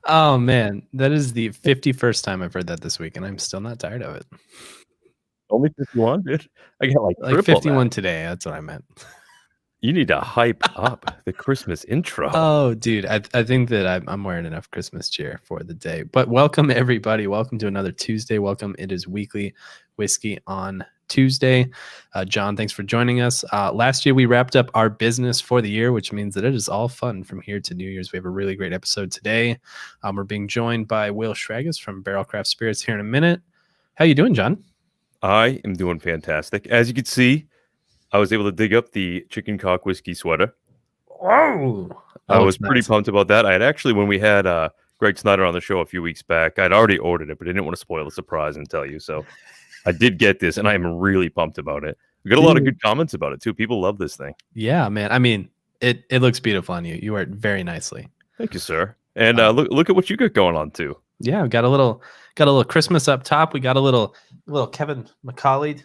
Oh man, that is the 51st time I've heard that this week, and I'm still not tired of it. Only 51, dude. I got like triple 51 that. today. That's what I meant. You need to hype up the Christmas intro. Oh, dude, I think that I'm wearing enough Christmas cheer for the day. But welcome everybody. Welcome to another Tuesday. Welcome. It is weekly whiskey on Tuesday. John, thanks for joining us. Last year we wrapped up our business for the year, which means that it is all fun from here to New Year's. We have a really great episode today. We're being joined by Will Schragis from Barrell Craft Spirits here in a minute. How you doing, John? I am doing fantastic. As you can see, I was able to dig up the chicken cock whiskey sweater. Whoa! I was pretty pumped about that. I had actually, when we had Greg Snyder on the show a few weeks back, I'd already ordered it, but I didn't want to spoil the surprise and tell you. So I did get this, and I am really pumped about it. We got a lot of good comments about it, too. People love this thing. Yeah, man. I mean, it looks beautiful on you. You wear it very nicely. Thank you, sir. And look at what you got going on, too. Yeah, we got a little Christmas up top. We got a little Kevin McCauley.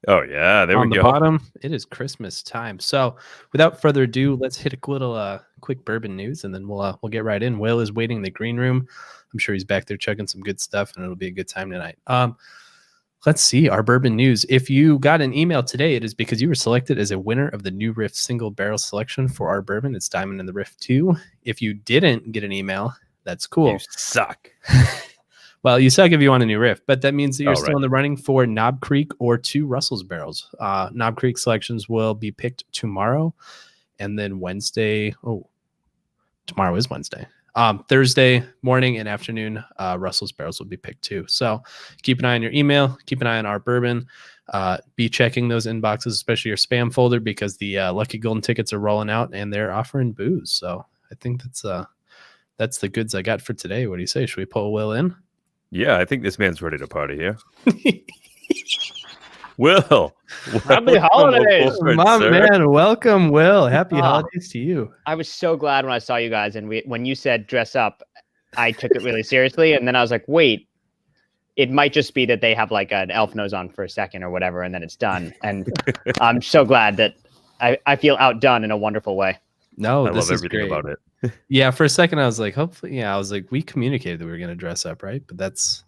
Oh yeah, there we go. On the bottom, it is Christmas time. So, without further ado, let's hit a little quick bourbon news, and then we'll get right in. Will is waiting in the green room. I'm sure he's back there chugging some good stuff, and it'll be a good time tonight. Let's see our bourbon news. If you got an email today, it is because you were selected as a winner of the new Riff single barrel selection for our bourbon. It's Diamond in the Riff 2. If you didn't get an email, that's cool. You suck. Well, you suck if you want a new riff, but that means that you're still in the running for Knob Creek or 2 Russell's barrels. Knob Creek selections will be picked tomorrow, and then Wednesday. Oh, tomorrow is Wednesday. Thursday morning and afternoon, Russell's barrels will be picked too. So keep an eye on your email. Keep an eye on our bourbon. Be checking those inboxes, especially your spam folder, because the Lucky Golden tickets are rolling out and they're offering booze. So I think that's the goods I got for today. What do you say? Should we pull Will in? Yeah, I think this man's ready to party here. Will. Happy holidays. My man, welcome, Will. Happy holidays to you. I was so glad when I saw you guys, and when you said dress up, I took it really seriously. And then I was like, wait, it might just be that they have like an elf nose on for a second or whatever, and then it's done. And I'm so glad that I feel outdone in a wonderful way. No, I this love is everything great. about it. Yeah, for a second I was like, hopefully, I was like, we communicated that we were going to dress up, right? But that's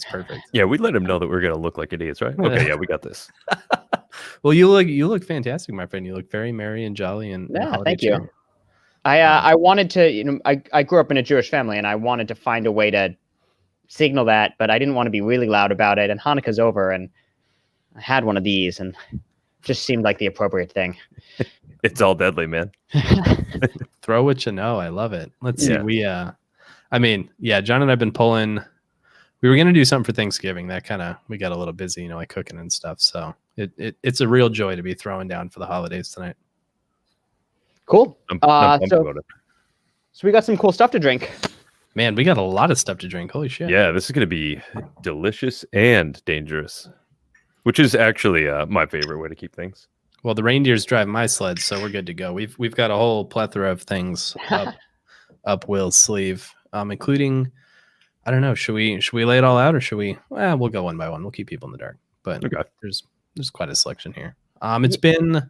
perfect. Yeah, we let him know that we're going to look like idiots, right? Okay, yeah, we got this. Well, you look fantastic, my friend. You look very merry and jolly, and thank you. I wanted to, I grew up in a Jewish family, and I wanted to find a way to signal that, but I didn't want to be really loud about it. And Hanukkah's over, and I had one of these, and just seemed like the appropriate thing. It's all deadly, man. Throw what you know. I love it. Let's see. We John and I've been pulling. We were gonna do something for Thanksgiving. That we got a little busy, like cooking and stuff. So it's a real joy to be throwing down for the holidays tonight. Cool. I'm pumped about it. So we got some cool stuff to drink. Man, we got a lot of stuff to drink. Holy shit. Yeah, this is gonna be delicious and dangerous, which is actually my favorite way to keep things. Well, the reindeers drive my sled, so we're good to go. We've got a whole plethora of things up Will's sleeve, including, I don't know, should we lay it all out, or should we? Well, we'll go one by one. We'll keep people in the dark. But okay. There's quite a selection here. It's been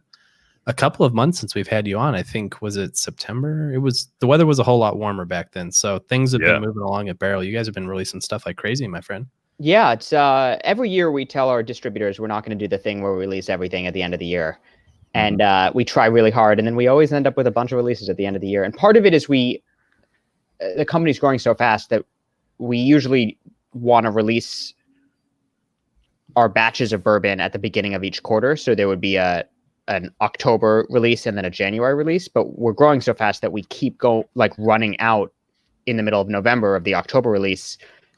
a couple of months since we've had you on. I think, was it September? The weather was a whole lot warmer back then, so things have been moving along at Barrell. You guys have been releasing stuff like crazy, my friend. Yeah, it's every year we tell our distributors we're not going to do the thing where we release everything at the end of the year. And we try really hard, and then we always end up with a bunch of releases at the end of the year. And part of it is the company's growing so fast that we usually want to release our batches of bourbon at the beginning of each quarter. So there would be an October release and then a January release. But we're growing so fast that we keep running out in the middle of November of the October release,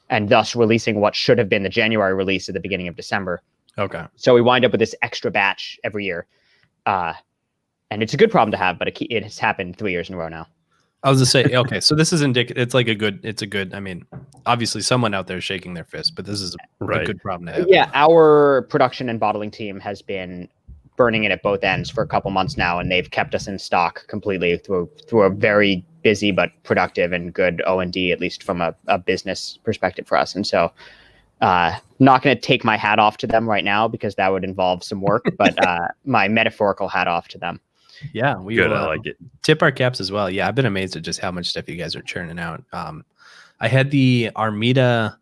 and thus releasing what should have been the January release at the beginning of December. Okay. So we wind up with this extra batch every year. And it's a good problem to have, but it has happened 3 years in a row now. I was to say, okay, so this is indicative. It's like I mean, obviously someone out there is shaking their fist, but this is a good problem to have. Yeah, our production and bottling team has been burning it at both ends for a couple months now, and they've kept us in stock completely through a very busy but productive and good O&D, at least from a business perspective for us. And so not going to take my hat off to them right now because that would involve some work, but my metaphorical hat off to them. Yeah, we Good. will, I like it. tip our caps as well. Yeah, I've been amazed at just how much stuff you guys are churning out. I had the Armida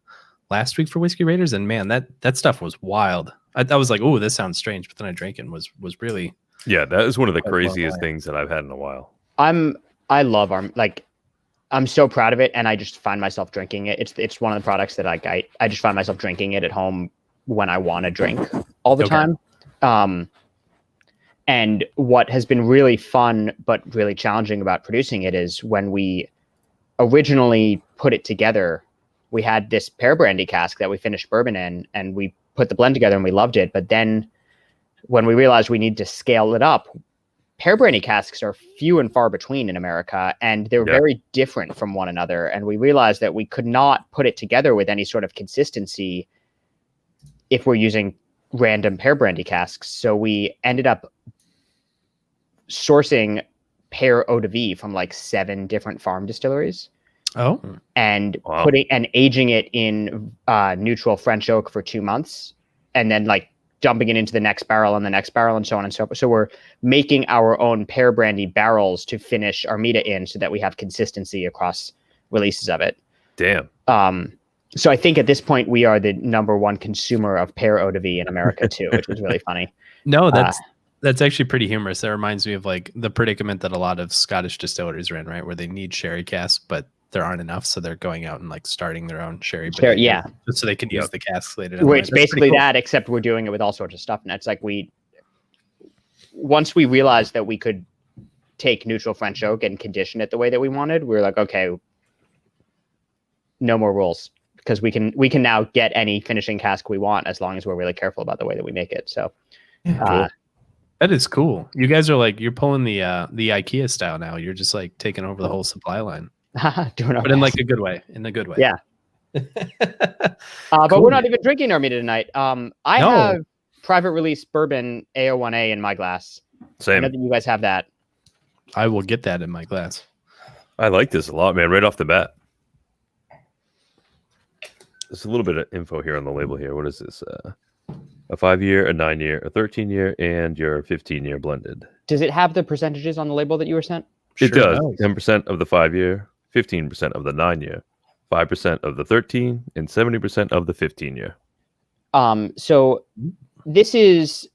last week for Whiskey Raiders, and man, that stuff was wild. I was like, oh, this sounds strange, but then I drank it and was really. Yeah, that is one of the craziest things that I've had in a while. I love I'm so proud of it, and I just find myself drinking it. It's one of the products that I just find myself drinking it at home when I want to drink all the time. And what has been really fun but really challenging about producing it is when we originally put it together, we had this pear brandy cask that we finished bourbon in, and we put the blend together and we loved it. But then when we realized we need to scale it up, pear brandy casks are few and far between in America, and they're very different from one another. And we realized that we could not put it together with any sort of consistency if we're using random pear brandy casks. So we ended up sourcing pear eau de vie from like 7 different farm distilleries. Oh, and aging it in neutral French oak for 2 months, and then like dumping it into the next barrel and the next barrel and so on and so forth. So we're making our own pear brandy barrels to finish Armida in, so that we have consistency across releases of it. Damn. So I think at this point we are the #1 consumer of pear eau de vie in America too, which is really funny. No, that's actually pretty humorous. That reminds me of like the predicament that a lot of Scottish distilleries are in, right? Where they need sherry casks, but there aren't enough, so they're going out and like starting their own sherry. Yeah, just so they can use the casks later. It's basically that, except we're doing it with all sorts of stuff. And it's like once we realized that we could take neutral French oak and condition it the way that we wanted, we were like, okay, no more rules, because we can now get any finishing cask we want as long as we're really careful about the way that we make it. So. Cool. That is cool. You guys are like, you're pulling the IKEA style now. You're just like taking over the whole supply line. But in like a good way. Yeah. But we're not even drinking Armida tonight. I have private release bourbon A01A in my glass. Same. I know that you guys have that. I will get that in my glass. I like this a lot, man. Right off the bat. There's a little bit of info here on the label here. What is this? A 5-year, a 9-year, a 13-year, and your 15-year blended. Does it have the percentages on the label that you were sent? It does. 10% of the 5-year, 15% of the 9-year, 5% of the 13, and 70% of the 15-year. So this is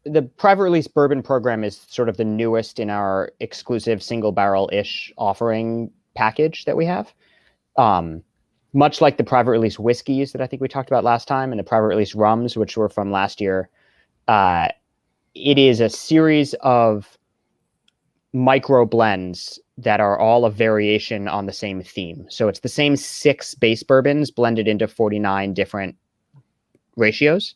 the private release bourbon program is sort of the newest in our exclusive single barrel-ish offering package that we have. Much like the private release whiskeys that I think we talked about last time, and the private release rums, which were from last year, it is a series of micro blends that are all a variation on the same theme. So it's the same 6 base bourbons blended into 49 different ratios.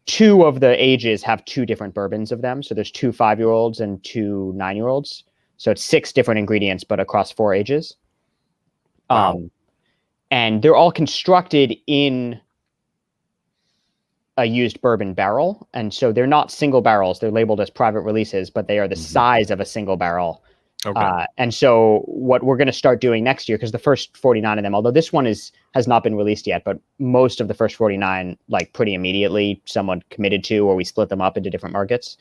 2 of the ages have 2 different bourbons of them. So there's 2 5-year-olds and 2 9-year-olds. So it's 6 different ingredients, but across 4 ages. Wow. And they're all constructed in a used bourbon barrel. And so they're not single barrels. They're labeled as private releases, but they are the size of a single barrel. Okay. And so what we're going to start doing next year, because the first 49 of them, although this one has not been released yet, but most of the first 49, like pretty immediately, someone committed to, or we split them up into different markets.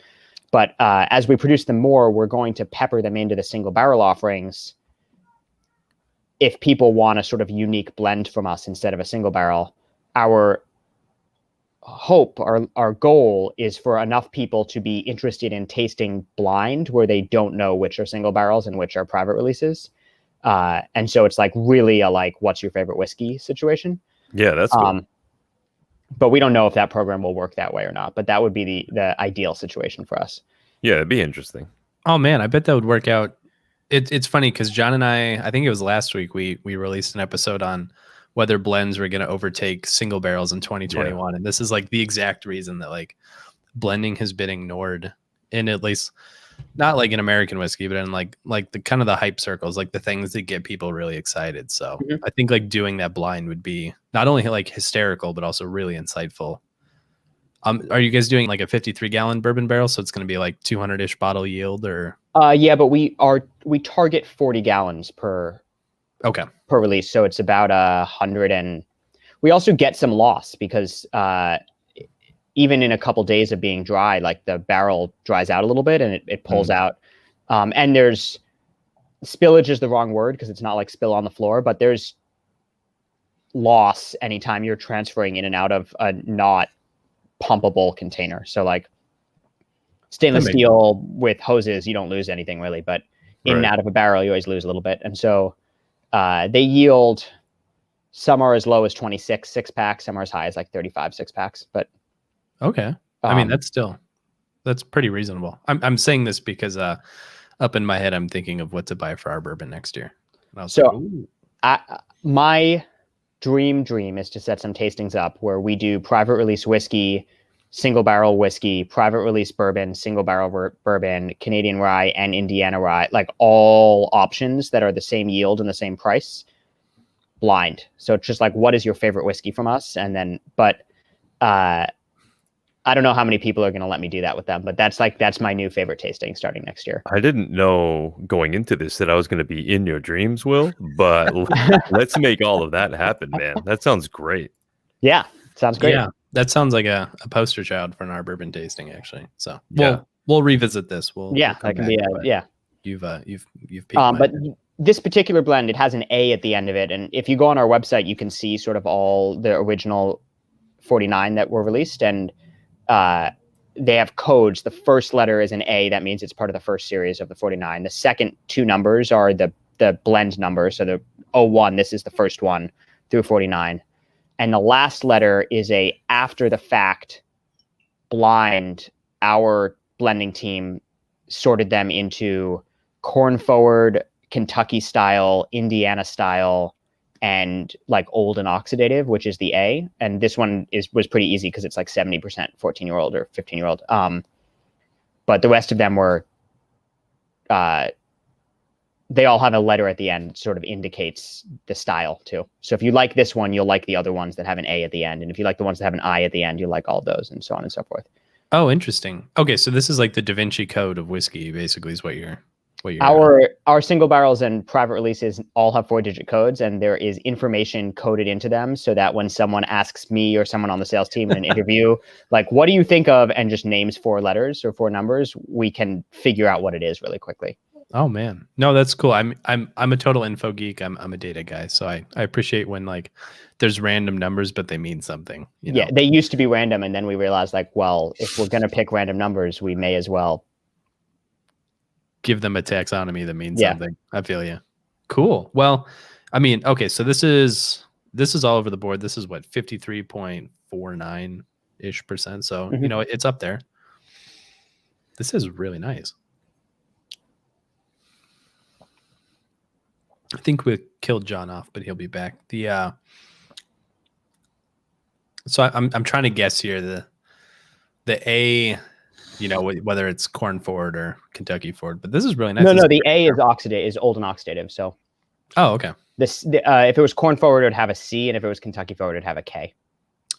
But as we produce them more, we're going to pepper them into the single barrel offerings if people want a sort of unique blend from us instead of a single barrel. Our hope, our goal is for enough people to be interested in tasting blind, where they don't know which are single barrels and which are private releases. And so it's like really a like, what's your favorite whiskey situation? Yeah, that's cool. But we don't know if that program will work that way or not. But that would be the ideal situation for us. Yeah, it'd be interesting. Oh man, I bet that would work out. It's funny because John and I think it was last week, we released an episode on whether blends were going to overtake single barrels in 2021. Yeah. And this is like the exact reason that like blending has been ignored in, at least not like in American whiskey, but in like the kind of the hype circles, like the things that get people really excited. So I think like doing that blind would be not only like hysterical, but also really insightful. Are you guys doing like a 53-gallon bourbon barrel? So it's going to be like 200-ish bottle yield, or? Yeah, but we target 40 gallons per release. So it's about 100, and we also get some loss because even in a couple days of being dry, like the barrel dries out a little bit and it pulls out. And there's spillage is the wrong word because it's not like spill on the floor, but there's loss anytime you're transferring in and out of a not pumpable container. So like stainless steel with hoses, you don't lose anything really, but in and out of a barrel, you always lose a little bit. And so they yield, some are as low as 26 6-packs, some are as high as like 35 6-packs. But okay, I mean that's pretty reasonable. I'm saying this because up in my head I'm thinking of what to buy for our bourbon next year. And I was my dream is to set some tastings up where we do private release whiskey, single barrel whiskey, private release bourbon, single barrel bourbon, Canadian rye, and Indiana rye, like all options that are the same yield and the same price, blind. So it's just like, what is your favorite whiskey from us? And then, but I don't know how many people are going to let me do that with them, but that's my new favorite tasting starting next year. I didn't know going into this that I was going to be in your dreams, Will, but let's make all of that happen, man. That sounds great. Yeah, sounds great. Yeah, that sounds like a poster child for an our bourbon tasting, actually. So yeah, we'll revisit this. That can be yeah. You've piqued but this particular blend, it has an A at the end of it, and if you go on our website, you can see sort of all the original 49 that were released, and they have codes. The first letter is an A. That means it's part of the first series of the 49. The second two numbers are the blend number. So the 01, this is the first one through 49. And the last letter is a after the fact blind. Our blending team sorted them into corn forward, Kentucky style, Indiana style, and like old and oxidative, which is the A. And this one was pretty easy because it's like 70% 14-year-old or 15-year-old. But the rest of them were, they all have a letter at the end, sort of indicates the style too. So if you like this one, you'll like the other ones that have an A at the end. And if you like the ones that have an I at the end, you'll like all of those, and so on and so forth. Oh, interesting. Okay, so this is like the Da Vinci Code of whiskey, basically, is what you're our single barrels and private releases all have 4-digit codes, and there is information coded into them so that when someone asks me or someone on the sales team in an interview, like, what do you think of, and just names 4 letters or 4 numbers, we can figure out what it is really quickly. Oh man, no, that's cool. I'm a total info geek. I'm a data guy, so I appreciate when like there's random numbers, but they mean something. You know? Yeah, they used to be random, and then we realized like, well, if we're gonna pick random numbers, we may as well give them a taxonomy that means something. I feel you. Cool. Well, I mean, okay, so this is all over the board. This is what 53.49%. So you know, it's up there. This is really nice. I think we killed John off, but he'll be back. So I'm trying to guess here the A, you know, whether it's corn forward or Kentucky forward, but this is really nice. No, the A is old and oxidative. So, oh, okay. If it was corn forward, it would have a C, and if it was Kentucky forward, it'd have a K.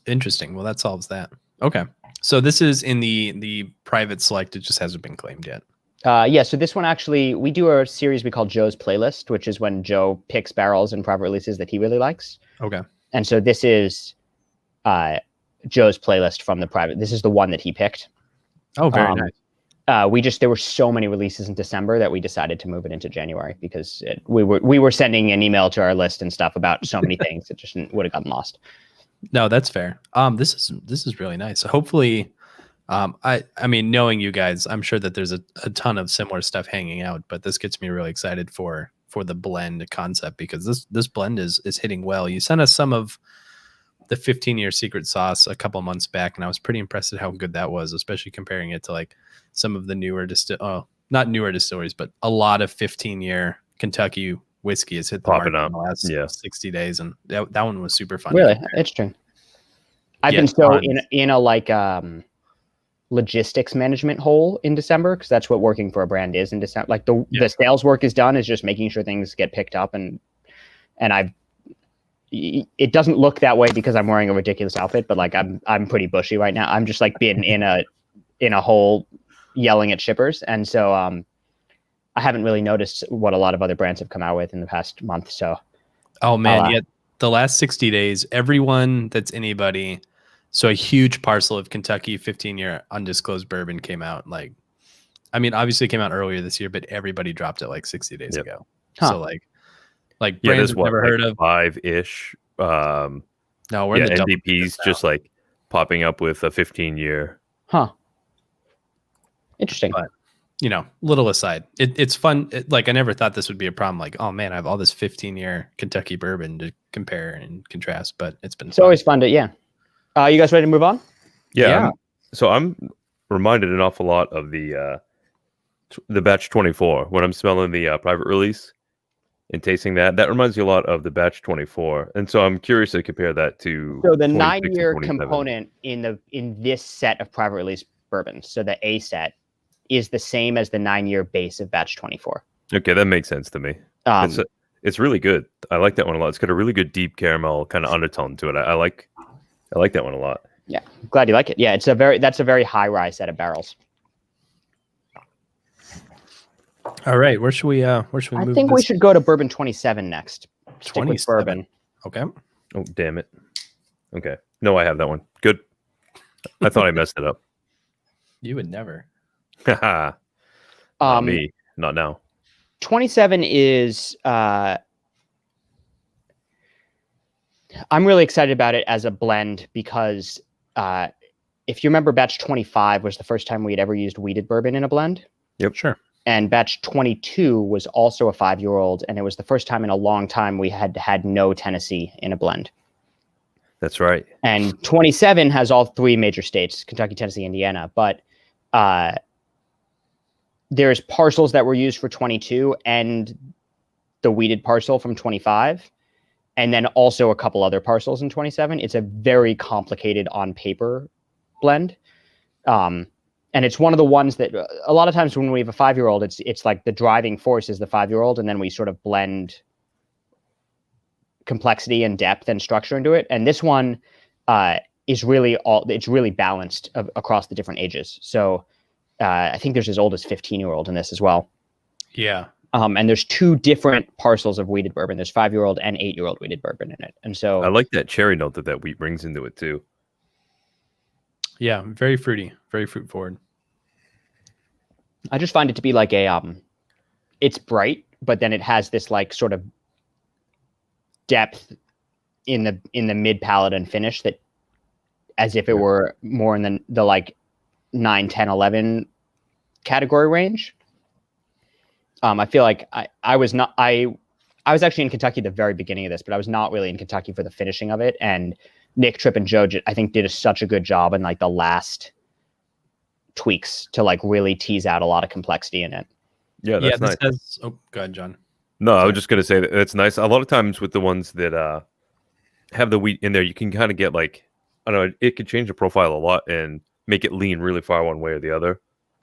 Interesting. Well, that solves that. Okay, so this is in the private select. It just hasn't been claimed yet. Yeah, so this one actually, we do a series we call Joe's Playlist, which is when Joe picks barrels and private releases that he really likes. Okay. And so this is Joe's Playlist from the private. This is the one that he picked. Oh, very nice. There were so many releases in December that we decided to move it into January because we were sending an email to our list and stuff about so many things. It just would have gotten lost. No, that's fair. This is really nice. So hopefully, I mean, knowing you guys, I'm sure that there's a ton of similar stuff hanging out, but this gets me really excited for the blend concept because this blend is hitting well. You sent us some of the 15-year secret sauce a couple months back, and I was pretty impressed at how good that was, especially comparing it to like some of the newer not newer distilleries, but a lot of 15-year Kentucky whiskey has hit the market in the last 60 days, and that one was super fun. Really interesting. I've been so in a like logistics management hole in December because that's what working for a brand is in December. Like the sales work is done, is just making sure things get picked up, and it doesn't look that way because I'm wearing a ridiculous outfit, but like I'm pretty bushy right now. I'm just like being in a hole yelling at shippers, and so I haven't really noticed what a lot of other brands have come out with in the past month. So oh man, the last 60 days, everyone that's anybody So a huge parcel of Kentucky 15-year undisclosed bourbon came out. Like, I mean, obviously it came out earlier this year, but everybody dropped it like 60 days ago. Huh. So like brands I've never heard of. 5-ish. No, we're in the NDP's just like popping up with a 15-year. Huh. Interesting. But, little aside, it's fun. Like, I never thought this would be a problem. Like, oh man, I have all this 15-year Kentucky bourbon to compare and contrast, but it's always fun to, yeah. You guys ready to move on? Yeah. I'm reminded an awful lot of the batch 24 when I'm smelling the private release and tasting that. That reminds me a lot of the batch 24, and so I'm curious to compare that to. So the 9-year component in this set of private release bourbons, so the A set, is the same as the 9-year base of batch 24. Okay, that makes sense to me. It's really good. I like that one a lot. It's got a really good deep caramel kind of undertone to it. I like that one a lot. Yeah, glad you like it. Yeah, that's a very high rye set of barrels. All right, where should we move? I think we should go to bourbon 27 next. 27 bourbon. Okay. Oh, damn it. Okay. No, I have that one. Good. I thought I messed it up. You would never. Not me. Not now. 27 is I'm really excited about it as a blend because if you remember, batch 25 was the first time we had ever used wheated bourbon in a blend. Yep, sure. And batch 22 was also a 5-year-old, and it was the first time in a long time we had no Tennessee in a blend. That's right. And 27 has all 3 major states, Kentucky, Tennessee, Indiana, but there's parcels that were used for 22 and the wheated parcel from 25, and then also a couple other parcels in 27. It's a very complicated on paper blend. And it's one of the ones that a lot of times when we have a 5-year-old, it's like the driving force is the 5-year-old, and then we sort of blend complexity and depth and structure into it. And this one is really it's really balanced across the different ages. So I think there's as old as 15-year-old in this as well. Yeah. And there's 2 different parcels of wheated bourbon. There's 5-year-old and 8-year-old wheated bourbon in it. And so I like that cherry note that wheat brings into it too. Yeah, very fruity, very fruit forward. I just find it to be like it's bright, but then it has this like sort of depth in the mid palate and finish that, as if it were more in the like 9, 10, 11 category range. I feel like I was actually in Kentucky at the very beginning of this, but I was not really in Kentucky for the finishing of it. And Nick, Tripp, and Joe, I think, did such a good job in like the last tweaks to like really tease out a lot of complexity in it. Yeah, that's nice. Oh, go ahead, John. No, I was just gonna say that it's nice. A lot of times with the ones that have the wheat in there, you can kind of get like, I don't know, it could change the profile a lot and make it lean really far one way or the other.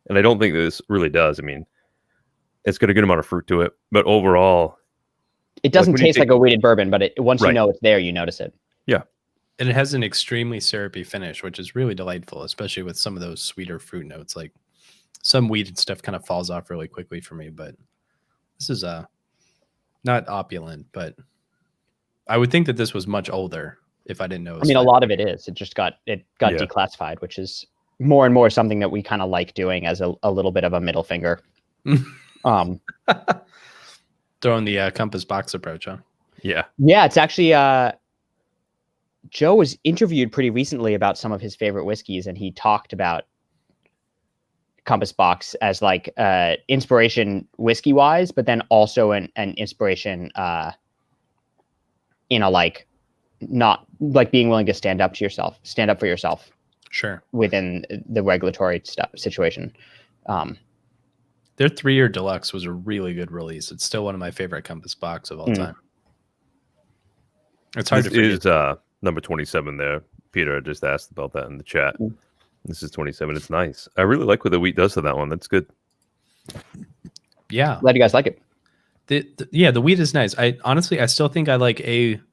And I don't think this really does. I mean, it's got a good amount of fruit to it, but overall, it doesn't taste like a wheated bourbon. But once you know it's there, you notice it. Yeah. And it has an extremely syrupy finish, which is really delightful, especially with some of those sweeter fruit notes. Like some wheated stuff kind of falls off really quickly for me, but this is not opulent, but I would think that this was much older if I didn't know. I mean, a lot of it is. It just got declassified, which is more and more something that we kind of like doing as a little bit of a middle finger. Throwing the compass box approach, huh? Yeah. Yeah, it's actually Joe was interviewed pretty recently about some of his favorite whiskeys, and he talked about Compass Box as like inspiration whiskey wise, but then also an inspiration in a like not like being willing to stand up for yourself. Sure. Within the regulatory situation. Their 3-year deluxe was a really good release. It's still one of my favorite Compass Box of all time. It's hard to forget. Is number 27 there. Peter just asked about that in the chat. This is 27. It's nice. I really like what the wheat does to that one. That's good. Yeah. Glad you guys like it. The wheat is nice. I still think I like A01A.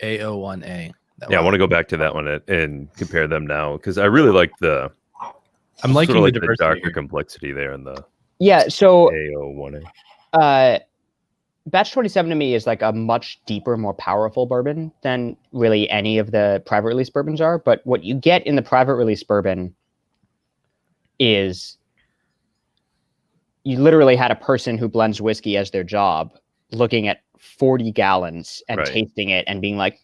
I want to go back to that one and compare them now because I really like I'm liking sort of like the darker here. Complexity there in the so A01A. Batch 27 to me is like a much deeper, more powerful bourbon than really any of the private release bourbons are. But what you get in the private release bourbon is you literally had a person who blends whiskey as their job looking at 40 gallons and tasting it and being like,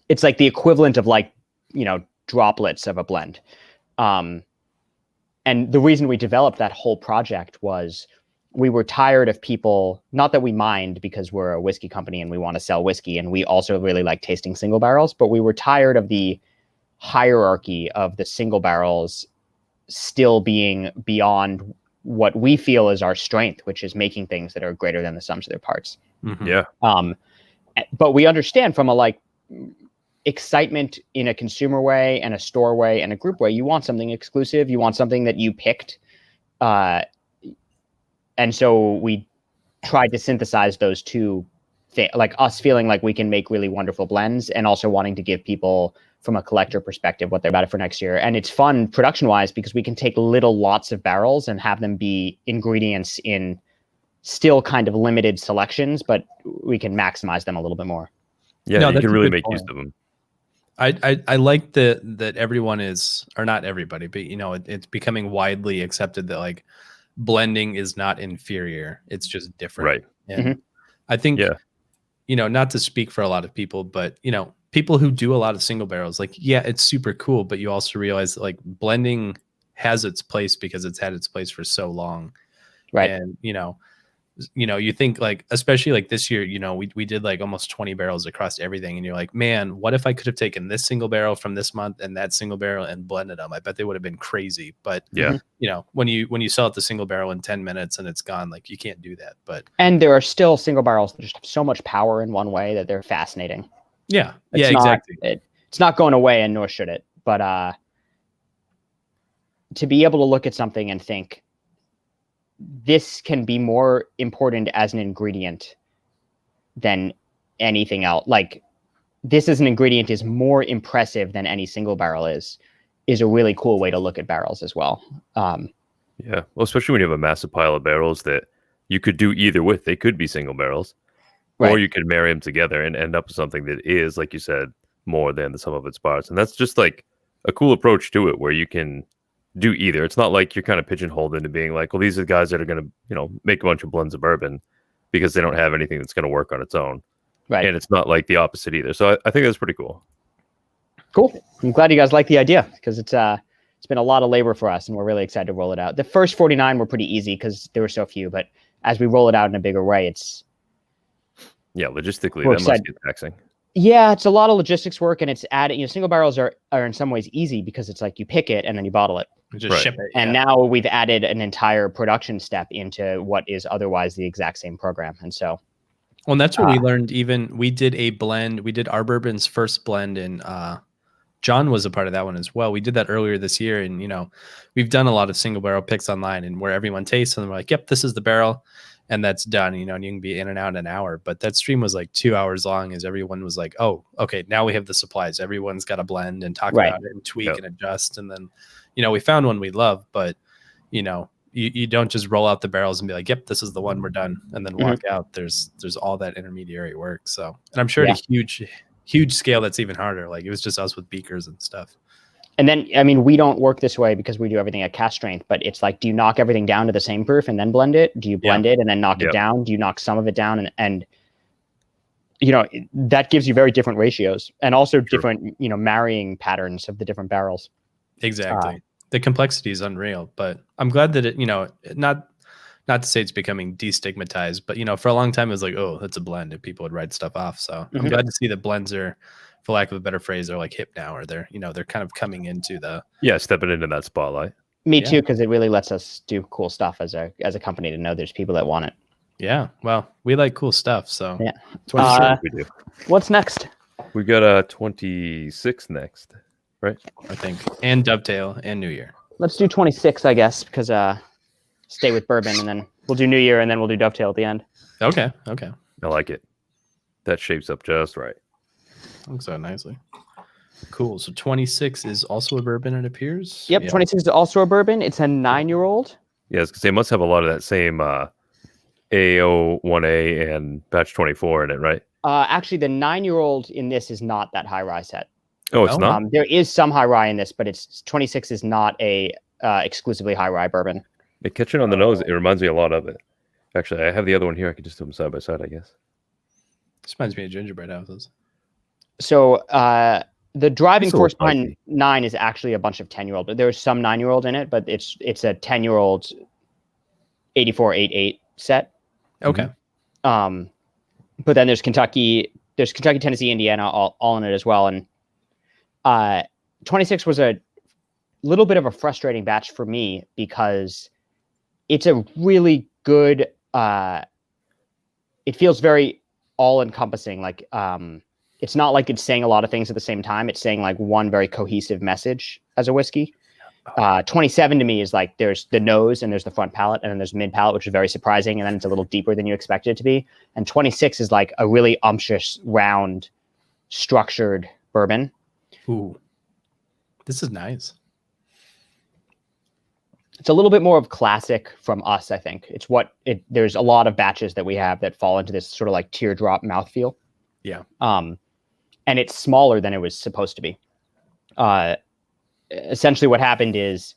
it's like the equivalent of like, droplets of a blend. And the reason we developed that whole project was we were tired of people, not that we mind because we're a whiskey company and we want to sell whiskey and we also really like tasting single barrels, but we were tired of the hierarchy of the single barrels still being beyond what we feel is our strength, which is making things that are greater than the sums of their parts. Mm-hmm. Yeah. But we understand from a like excitement in a consumer way and a store way and a group way, you want something exclusive. You want something that you picked. And so we tried to synthesize those two things, like us feeling like we can make really wonderful blends and also wanting to give people from a collector perspective what they're about it for next year. And it's fun production wise because we can take little lots of barrels and have them be ingredients in still kind of limited selections, but we can maximize them a little bit more. Yeah, no, you can really make use of them. I like that everyone is, or not everybody, but it's becoming widely accepted that like blending is not inferior. It's just different. Right. And I think, not to speak for a lot of people, but people who do a lot of single barrels, like, yeah, it's super cool, but you also realize that like blending has its place because it's had its place for so long. Right. And, you think like, especially like this year, we did like almost 20 barrels across everything. And you're like, man, what if I could have taken this single barrel from this month and that single barrel and blended them? I bet they would have been crazy. But when you sell it the single barrel in 10 minutes and it's gone, like you can't do that. And there are still single barrels that just have so much power in one way that they're fascinating. Yeah. Exactly. It's not going away and nor should it. But to be able to look at something and think, this can be more important as an ingredient than anything else. Like this as an ingredient is more impressive than any single barrel is a really cool way to look at barrels as well. Yeah. Well, especially when you have a massive pile of barrels that you could do either with. They could be single barrels, right, or you could marry them together and end up with something that is, like you said, more than the sum of its parts. And that's just like a cool approach to it where you can do either. It's not like you're kind of pigeonholed into being like, well, these are the guys that are going to, make a bunch of blends of bourbon because they don't have anything that's going to work on its own. Right. And it's not like the opposite either. So I think that's pretty cool. Cool. I'm glad you guys like the idea because it's been a lot of labor for us and we're really excited to roll it out. The first 49 were pretty easy because there were so few, but as we roll it out in a bigger way, logistically, that must get taxing. Yeah, it's a lot of logistics work and it's added, single barrels are in some ways easy because it's like you pick it and then you bottle it. Just ship it. And now we've added an entire production step into what is otherwise the exact same program. And so. Well, and that's what we learned. We did a blend. We did our bourbon's first blend and John was a part of that one as well. We did that earlier this year. And, we've done a lot of single barrel picks online and where everyone tastes and we're like, yep, this is the barrel. And that's done, and you can be in and out in an hour. But that stream was like 2 hours long as everyone was like, oh, okay, now we have the supplies. Everyone's got to blend and talk about it and tweak and adjust. And then, we found one we love, but, you don't just roll out the barrels and be like, yep, this is the one, we're done. And then walk out. There's all that intermediary work. So, and I'm sure at a huge scale, that's even harder. Like it was just us with beakers and stuff. And then, we don't work this way because we do everything at cast strength, but it's like, do you knock everything down to the same proof and then blend it? Do you blend it and then knock it down? Do you knock some of it down? And that gives you very different ratios and also different, marrying patterns of the different barrels. Exactly. The complexity is unreal, but I'm glad that it, not to say it's becoming destigmatized, but, for a long time it was like, oh, that's a blend and people would write stuff off. So I'm glad to see that blends are, for lack of a better phrase, they're like hip now, or they're kind of coming into the stepping into that spotlight. Me too, because it really lets us do cool stuff as a company to know there's people that want it. Yeah, well, we like cool stuff, so we do. What's next? We got 26 next, right? I think, and Dovetail and New Year. Let's do 26, I guess, because stay with bourbon, and then we'll do New Year, and then we'll do Dovetail at the end. Okay. I like it. That shapes up just right. Looks so nicely. Cool. So 26 is also a bourbon, it appears. Yep, yeah. 26 is also a bourbon. It's a 9-year-old. Yes, because they must have a lot of that same AO1A and batch 24 in it, right? Actually, the 9-year-old in this is not that high rye set. Oh, it's not? There is some high rye in this, but it's 26 is not a exclusively high rye bourbon. It catching on the nose. It reminds me a lot of it. Actually, I have the other one here. I could just do them side by side, I guess. This reminds me of gingerbread houses. So the driving force behind 9 is actually a bunch of 10-year-old. But there's some 9-year-old in it, but it's a 10-year-old 8488 set. Okay. But then there's Kentucky, Tennessee, Indiana, all in it as well. And 26 was a little bit of a frustrating batch for me because it's a really good. It feels very all-encompassing. Like it's not like it's saying a lot of things at the same time. It's saying like one very cohesive message as a whiskey. 27 to me is like there's the nose and there's the front palate and then there's mid palate, which is very surprising. And then it's a little deeper than you expect it to be. And 26 is like a really umptious, round, structured bourbon. Ooh, this is nice. It's a little bit more of classic from us, I think. There's a lot of batches that we have that fall into this sort of like teardrop mouthfeel. Yeah. And it's smaller than it was supposed to be. Essentially what happened is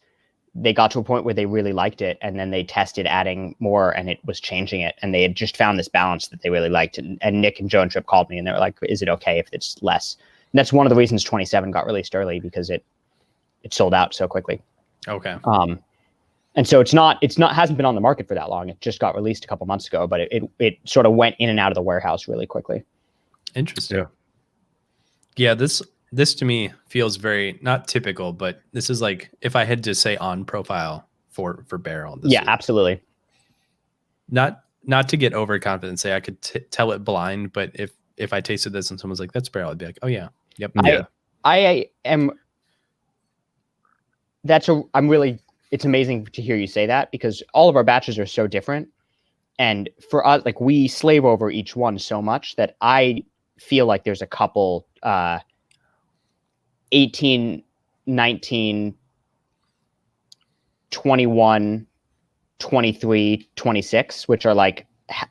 they got to a point where they really liked it and then they tested adding more and it was changing it. And they had just found this balance that they really liked. And Nick and Joe and Tripp called me and they were like, is it okay if it's less? And that's one of the reasons 27 got released early because it sold out so quickly. Okay. And so hasn't been on the market for that long. It just got released a couple months ago, but it sort of went in and out of the warehouse really quickly. Interesting. Yeah, this to me feels very not typical, but this is like if I had to say on profile for Barrell. Yeah, absolutely. Not to get overconfident and say I could tell it blind, but if I tasted this and someone's like, that's Barrell, I'd be like, oh yeah. Yep. It's amazing to hear you say that because all of our batches are so different. And for us, like we slave over each one so much that I feel like there's a couple 18, 19, 21, 23, 26, which are like,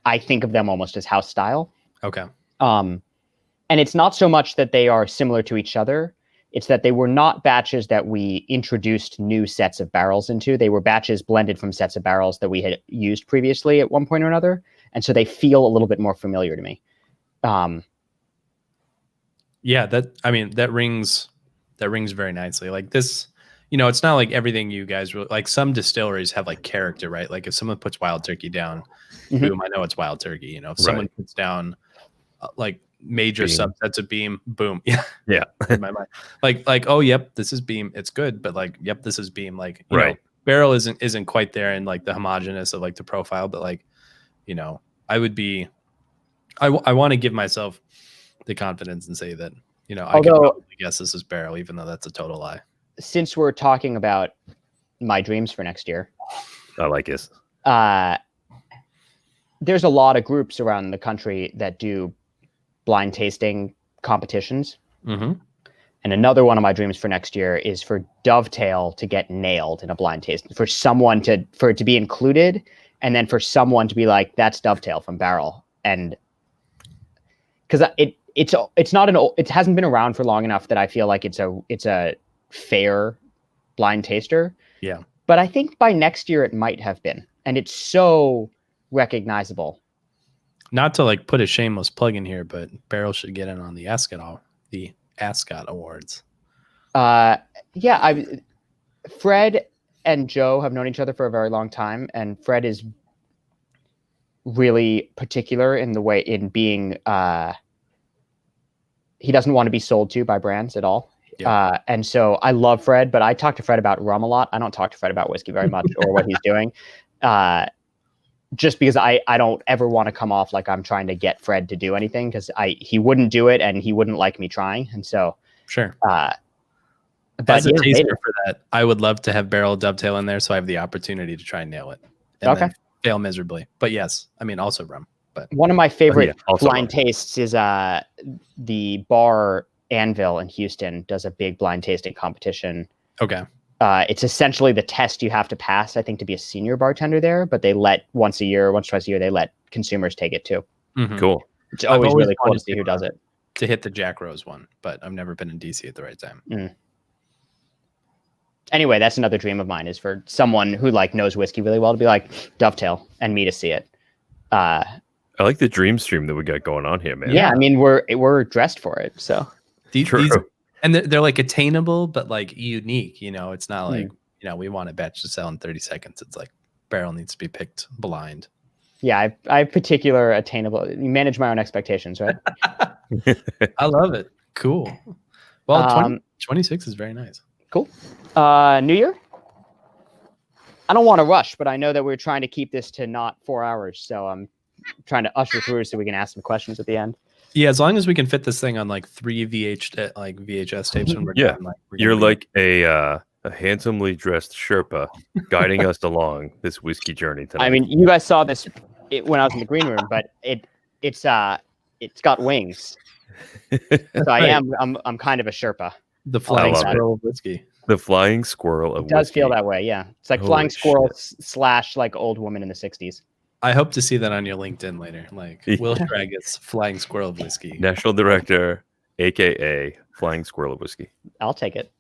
I think of them almost as house style. Okay. And it's not so much that they are similar to each other. It's that they were not batches that we introduced new sets of barrels into. They were batches blended from sets of barrels that we had used previously at one point or another. And so they feel a little bit more familiar to me. Yeah, that rings very nicely. Like this, it's not like everything you guys really, like some distilleries have like character, right? Like if someone puts Wild Turkey down, boom, I know it's Wild Turkey. If someone puts down like major Beam. subsets of Beam, boom. Yeah. In my mind. Like, oh, yep, this is Beam. It's good, but like, yep, this is Beam. Like, you know, Barrell isn't quite there in like the homogeneous of like the profile, but like, I would be, I want to give myself the confidence and say that, I can probably guess this is Barrell, even though that's a total lie. Since we're talking about my dreams for next year, I like this. There's a lot of groups around the country that do blind tasting competitions. Mm-hmm. And another one of my dreams for next year is for Dovetail to get nailed in a blind taste, for it to be included, and then for someone to be like, that's Dovetail from Barrell. And because it hasn't been around for long enough that I feel like it's a fair blind taster. Yeah. But I think by next year it might have been. And it's so recognizable. Not to like put a shameless plug in here, but Barrell should get in on the Ascot Awards. Fred and Joe have known each other for a very long time, and Fred is really particular in being he doesn't want to be sold to by brands at all. Yeah. And so I love Fred, but I talk to Fred about rum a lot. I don't talk to Fred about whiskey very much or what he's doing. Just because I don't ever want to come off like I'm trying to get Fred to do anything, because he wouldn't do it and he wouldn't like me trying. And so sure. As a taster for that, I would love to have Barrell Dovetail in there so I have the opportunity to try and nail it. And then fail miserably. But yes, also rum. But one of my favorite blind tastes is the bar Anvil in Houston does a big blind tasting competition. Okay. It's essentially the test you have to pass, I think, to be a senior bartender there. But they let once, twice a year, they let consumers take it too. Mm-hmm. Cool. It's always really cool to see who does it. To hit the Jack Rose one, but I've never been in DC at the right time. Anyway, that's another dream of mine, is for someone who like knows whiskey really well to be like Dovetail and me to see it. I like the dream stream that we got going on here, man. Yeah, I mean we're dressed for it, so these and they're like attainable, but like unique. You know, it's not like we want a batch to sell in 30 seconds. It's like barrel needs to be picked blind. Yeah, I have particular attainable. You manage my own expectations, right? I love it. Cool. Well, 26 is very nice. Cool. New Year? I don't want to rush, but I know that we're trying to keep this to not 4 hours, so I'm trying to usher through so we can ask some questions at the end. Yeah, as long as we can fit this thing on like 3 VHS tapes when we're done. Like, you're like a handsomely dressed Sherpa guiding us along this whiskey journey tonight. I mean, you guys saw this when I was in the green room, but it's got wings. So I'm kind of a Sherpa. The flying squirrel of whiskey. The flying squirrel of whiskey. It does feel that way, yeah. It's like flying squirrel / like old woman in the 60s. I hope to see that on your LinkedIn later. Like Will Schragis, flying squirrel of whiskey. National director, aka flying squirrel of whiskey. I'll take it.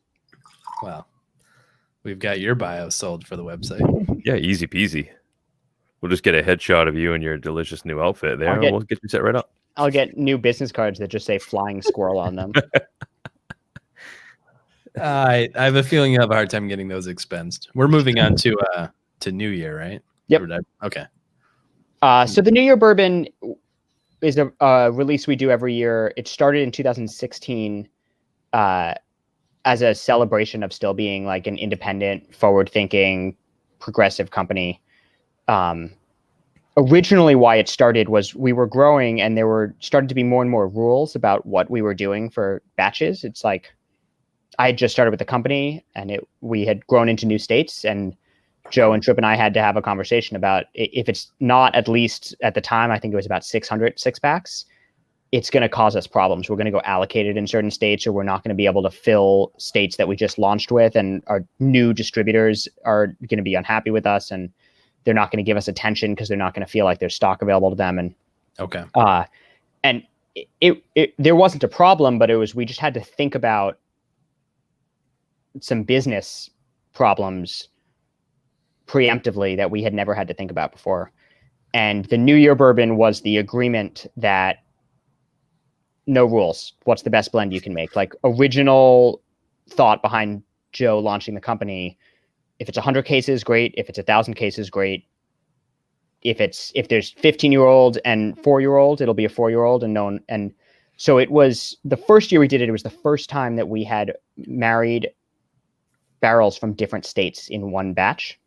Wow. We've got your bio sold for the website. Yeah, easy peasy. We'll just get a headshot of you in your delicious new outfit there, and we'll get you set right up. I'll get new business cards that just say flying squirrel on them. I have a feeling you have a hard time getting those expensed. We're moving on to New Year, right? Yep. Okay. So the New Year bourbon is a release we do every year. It started in 2016 as a celebration of still being like an independent, forward-thinking, progressive company. Originally, why it started was we were growing and there were started to be more and more rules about what we were doing for batches. It's like I had just started with the company and we had grown into new states, and Joe and Tripp and I had to have a conversation about if it's not, at least at the time, I think it was about 600 six-packs, it's going to cause us problems. We're going to go allocated in certain states, or we're not going to be able to fill states that we just launched with, and our new distributors are going to be unhappy with us, and they're not going to give us attention because they're not going to feel like there's stock available to them. And and there wasn't a problem, but we just had to think about some business problems preemptively that we had never had to think about before. And the New Year bourbon was the agreement that no rules. What's the best blend you can make? Like, original thought behind Joe launching the company. If it's 100 cases, great. If it's 1,000 cases, great. If there's 15-year-old and 4-year-old, it'll be a 4-year-old and so it was the first year we did it. It was the first time that we had married barrels from different states in one batch.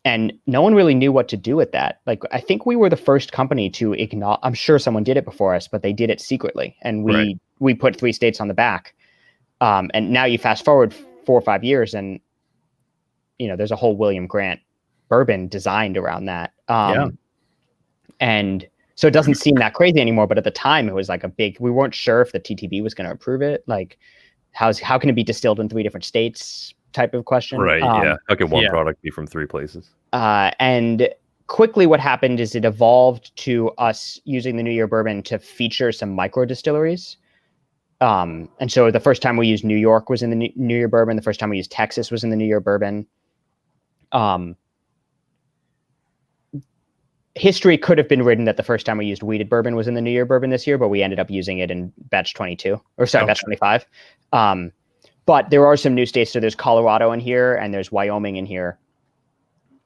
And no one really knew what to do with that. Like, I think we were the first company to ignore. I'm sure someone did it before us, but they did it secretly. And we put 3 states on the back. And now you fast forward 4 or 5 years, and there's a whole William Grant bourbon designed around that. And so it doesn't seem that crazy anymore. But at the time, it was like we weren't sure if the TTB was going to approve it. Like, how can it be distilled in 3 different states? Type of question. Right. Yeah. How can one product be from 3 places? And quickly what happened is it evolved to us using the New Year bourbon to feature some micro distilleries. And so the first time we used New York was in the New Year bourbon. The first time we used Texas was in the New Year bourbon. History could have been written that the first time we used wheated bourbon was in the New Year bourbon this year, but we ended up using it in batch 22 batch 25. But there are some new states. So there's Colorado in here, and there's Wyoming in here.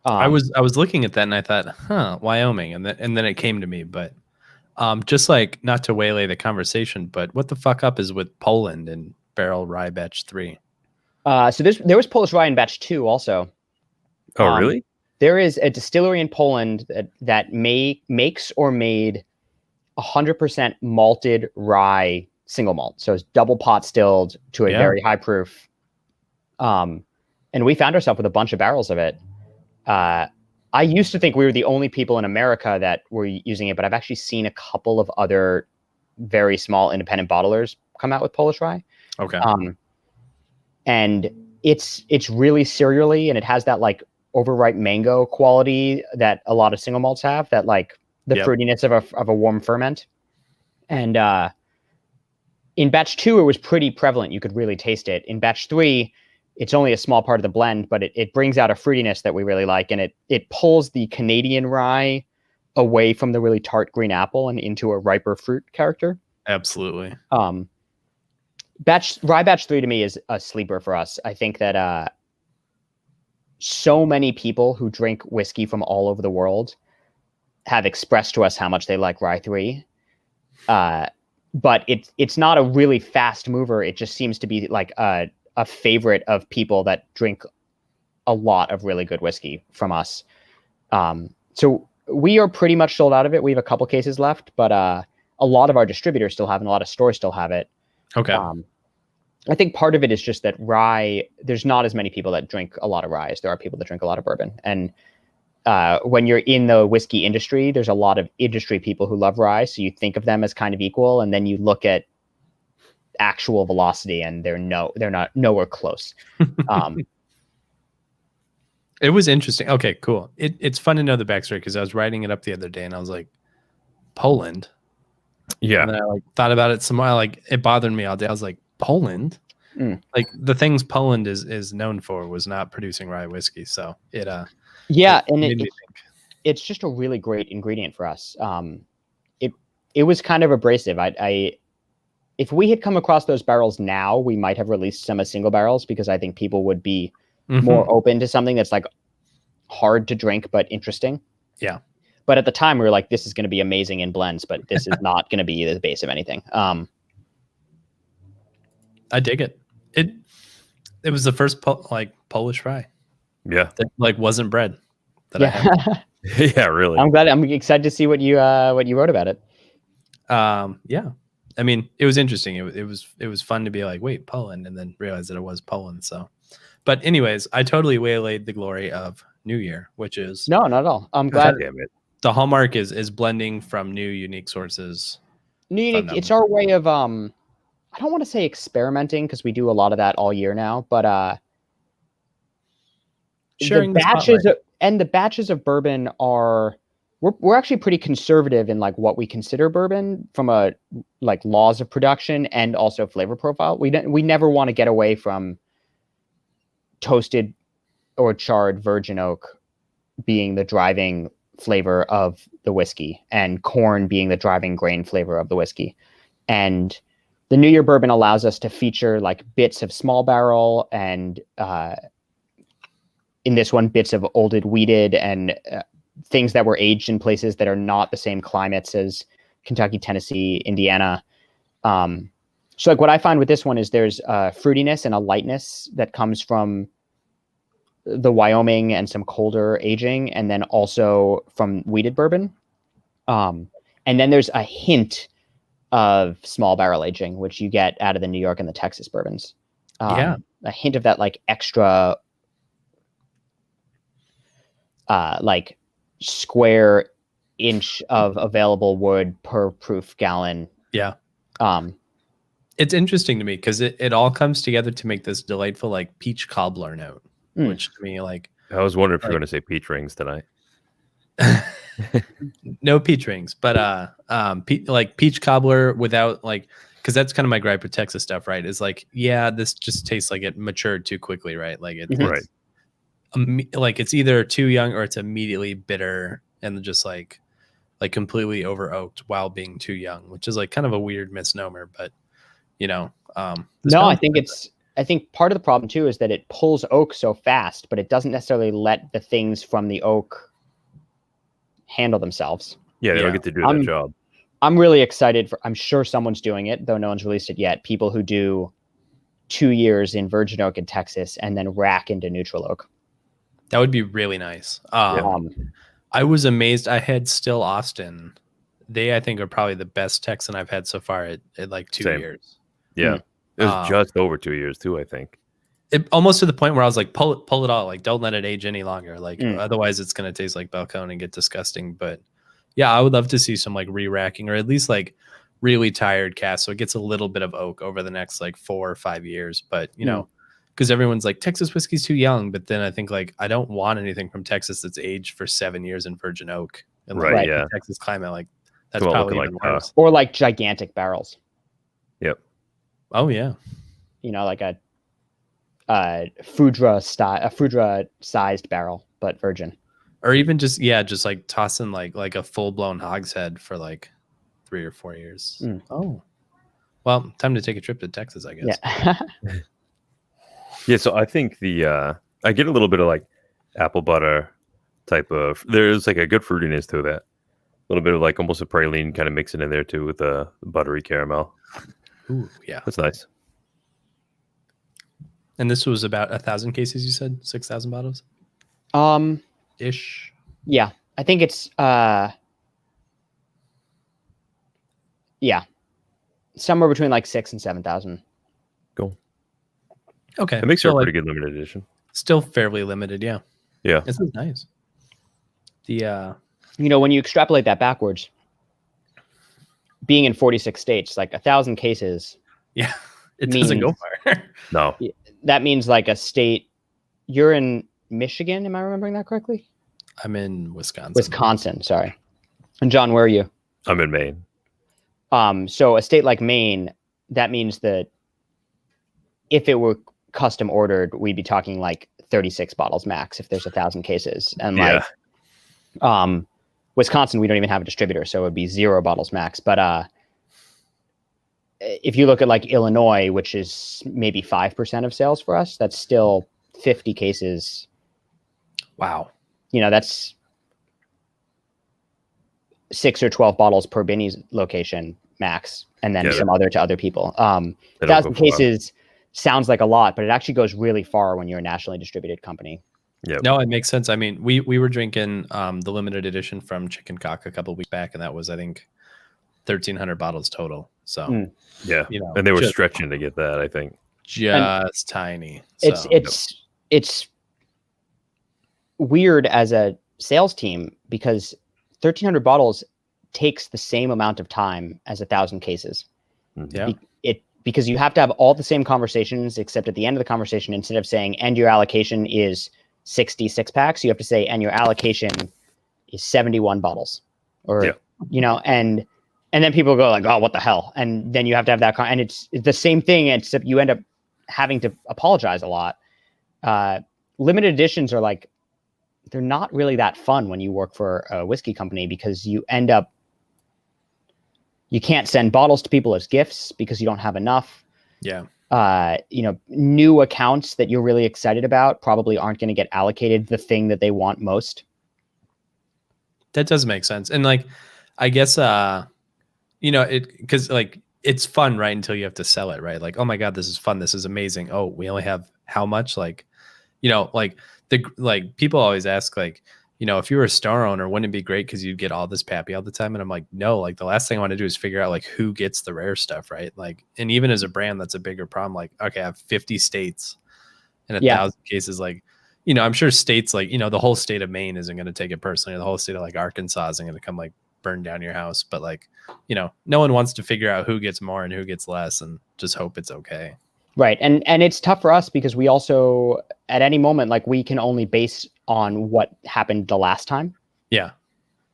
I was looking at that, and I thought, Wyoming, and then it came to me. But just like, not to waylay the conversation, but what the fuck up is with Poland and Barrel Rye Batch 3? So there was Polish Rye in Batch 2 also. Oh, really? There is a distillery in Poland that makes or made 100% malted rye single malt. So it's double pot stilled to a very high proof. And we found ourselves with a bunch of barrels of it. I used to think we were the only people in America that were using it, but I've actually seen a couple of other very small independent bottlers come out with Polish rye. Okay. And it's really cereally, and it has that like overripe mango quality that a lot of single malts have, that like the fruitiness of a warm ferment. And in batch 2, it was pretty prevalent. You could really taste it. In batch 3, it's only a small part of the blend, but it brings out a fruitiness that we really like, and it pulls the Canadian rye away from the really tart green apple and into a riper fruit character. Absolutely. Rye batch 3 to me is a sleeper for us. I think that so many people who drink whiskey from all over the world have expressed to us how much they like rye 3. But it's not a really fast mover. It just seems to be like a favorite of people that drink a lot of really good whiskey from us. So we are pretty much sold out of it. We have a couple cases left, but a lot of our distributors still have it, and a lot of stores still have it. Okay. I think part of it is just that rye, there's not as many people that drink a lot of rye as there are people that drink a lot of bourbon. And when you're in the whiskey industry, there's a lot of industry people who love rye. So you think of them as kind of equal. And then you look at actual velocity and they're not nowhere close. It was interesting. Okay, cool. It's fun to know the backstory, because I was writing it up the other day and I was like, Poland. Yeah. And then I like thought about it some more. Like, it bothered me all day. I was like, Poland? Like, the things Poland is known for was not producing rye whiskey. So it it's just a really great ingredient for us. It was kind of abrasive. If we had come across those barrels now, we might have released some as single barrels, because I think people would be more open to something that's like hard to drink but interesting. Yeah. But at the time, we were like, this is going to be amazing in blends, but this is not going to be the base of anything. I dig it. It was the first Polish rye. Yeah. That like wasn't bread. That I had. Yeah, really. I'm excited to see what you wrote about it. Yeah. I mean, it was interesting. It was fun to be like, wait, Poland, and then realize that it was Poland. So, but anyways, I totally waylaid the glory of New Year, which is no, not at all. I'm glad. Damn it. The hallmark is blending from new, unique sources. It's our way of I don't want to say experimenting, because we do a lot of that all year now, but sharing the batches of bourbon are we're actually pretty conservative in like what we consider bourbon from a like laws of production and also flavor profile. We never want to get away from toasted or charred virgin oak being the driving flavor of the whiskey, and corn being the driving grain flavor of the whiskey. And the New Year bourbon allows us to feature like bits of small barrel and in this one, bits of olded wheated and things that were aged in places that are not the same climates as Kentucky, Tennessee, Indiana. So like what I find with this one is there's a fruitiness and a lightness that comes from the Wyoming and some colder aging, and then also from wheated bourbon. And then there's a hint of small barrel aging, which you get out of the New York and the Texas bourbons. A hint of that like extra like square inch of available wood per proof gallon. Yeah. It's interesting to me because it all comes together to make this delightful like peach cobbler note, which to me like I was wondering if you were going to say peach rings tonight. No peach rings, but like peach cobbler without like, because that's kind of my gripe with Texas stuff, right? Is like, yeah, this just tastes like it matured too quickly, right? Like it's right. Like it's either too young or it's immediately bitter and just like completely over oaked while being too young, which is like kind of a weird misnomer, but you know, no, I think part of the problem too is that it pulls oak so fast, but it doesn't necessarily let the things from the oak handle themselves. Yeah, they don't get to do that job. I'm really excited I'm sure someone's doing it, though no one's released it yet. People who do 2 years in virgin oak in Texas and then rack into neutral oak. That would be really nice. I was amazed. I had Still Austin. They, I think, are probably the best Texan I've had so far at like 2 years. Yeah. It was just over 2 years too, I think. It almost to the point where I was like, pull it all. Like, don't let it age any longer. Like, otherwise it's going to taste like Balcone and get disgusting. But yeah, I would love to see some like re-racking or at least like really tired cast. So it gets a little bit of oak over the next like 4 or 5 years. But, you know, because everyone's like Texas whiskey's too young, but then I think like I don't want anything from Texas that's aged for 7 years in virgin oak and like, Right, yeah. Texas climate, like that's probably even worse. Or like gigantic barrels. Yep. Oh yeah. You know, like a Foudre sized barrel, but virgin. Or even just like tossing like a full blown hogshead for like 3 or 4 years. Oh, well, time to take a trip to Texas, I guess. Yeah. Yeah. So I think I get a little bit of like apple butter type of. There's like a good fruitiness to that. A little bit of like almost a praline kind of mixing in there too with the buttery caramel. Ooh, yeah, that's nice. And this was about 1,000 cases. You said 6,000 bottles. Ish. Yeah, I think it's somewhere between like 6,000 and 7,000. Cool. Okay, it makes it a pretty good limited edition. Still fairly limited, yeah. Yeah, this is nice. The you know, when you extrapolate that backwards, being in 46 states, like 1,000 cases. Yeah, it doesn't go far. No, that means like a state. You're in Michigan, am I remembering that correctly? I'm in Wisconsin. Wisconsin, sorry. And John, where are you? I'm in Maine. So a state like Maine, that means that if it were custom ordered, we'd be talking like 36 bottles max if there's 1,000 cases. And like Wisconsin, we don't even have a distributor, so it would be 0 bottles max. But if you look at like Illinois, which is maybe 5% of sales for us, that's still 50 cases. Wow. You know, that's 6 or 12 bottles per Binny's location max, and then some other to other people. 1,000 cases sounds like a lot, but it actually goes really far when you're a nationally distributed company. Yeah. No, it makes sense. I mean, we were drinking the limited edition from Chicken Cock a couple of weeks back, and that was, I think, 1,300 bottles total. So yeah, you know, and they were stretching to get that, I think. Just tiny. It's weird as a sales team because 1,300 bottles takes the same amount of time as 1,000 cases. Yeah. Because you have to have all the same conversations, except at the end of the conversation, instead of saying, and your allocation is 66 packs, you have to say, and your allocation is 71 bottles. Or, you know, and then people go like, oh, what the hell? And then you have to have that. And it's the same thing, except you end up having to apologize a lot. Limited editions are like, they're not really that fun when you work for a whiskey company because you end up, you can't send bottles to people as gifts because you don't have enough. Yeah. You know, new accounts that you're really excited about probably aren't going to get allocated the thing that they want most. That does make sense. And like, I guess, you know, because like it's fun, right? Until you have to sell it, right? Like, oh my God, this is fun. This is amazing. Oh, we only have how much? Like, you know, like people always ask, like, you know, if you were a store owner, wouldn't it be great because you'd get all this pappy all the time? And I'm like, no, like the last thing I want to do is figure out like who gets the rare stuff, right? Like, and even as a brand, that's a bigger problem. Like, okay, I have 50 states and 1,000 cases. Like, you know, I'm sure states like, you know, the whole state of Maine isn't going to take it personally. Or the whole state of like Arkansas isn't going to come like burn down your house. But like, you know, no one wants to figure out who gets more and who gets less and just hope it's okay. Right. And it's tough for us because we also, at any moment, like we can only base on what happened the last time. Yeah.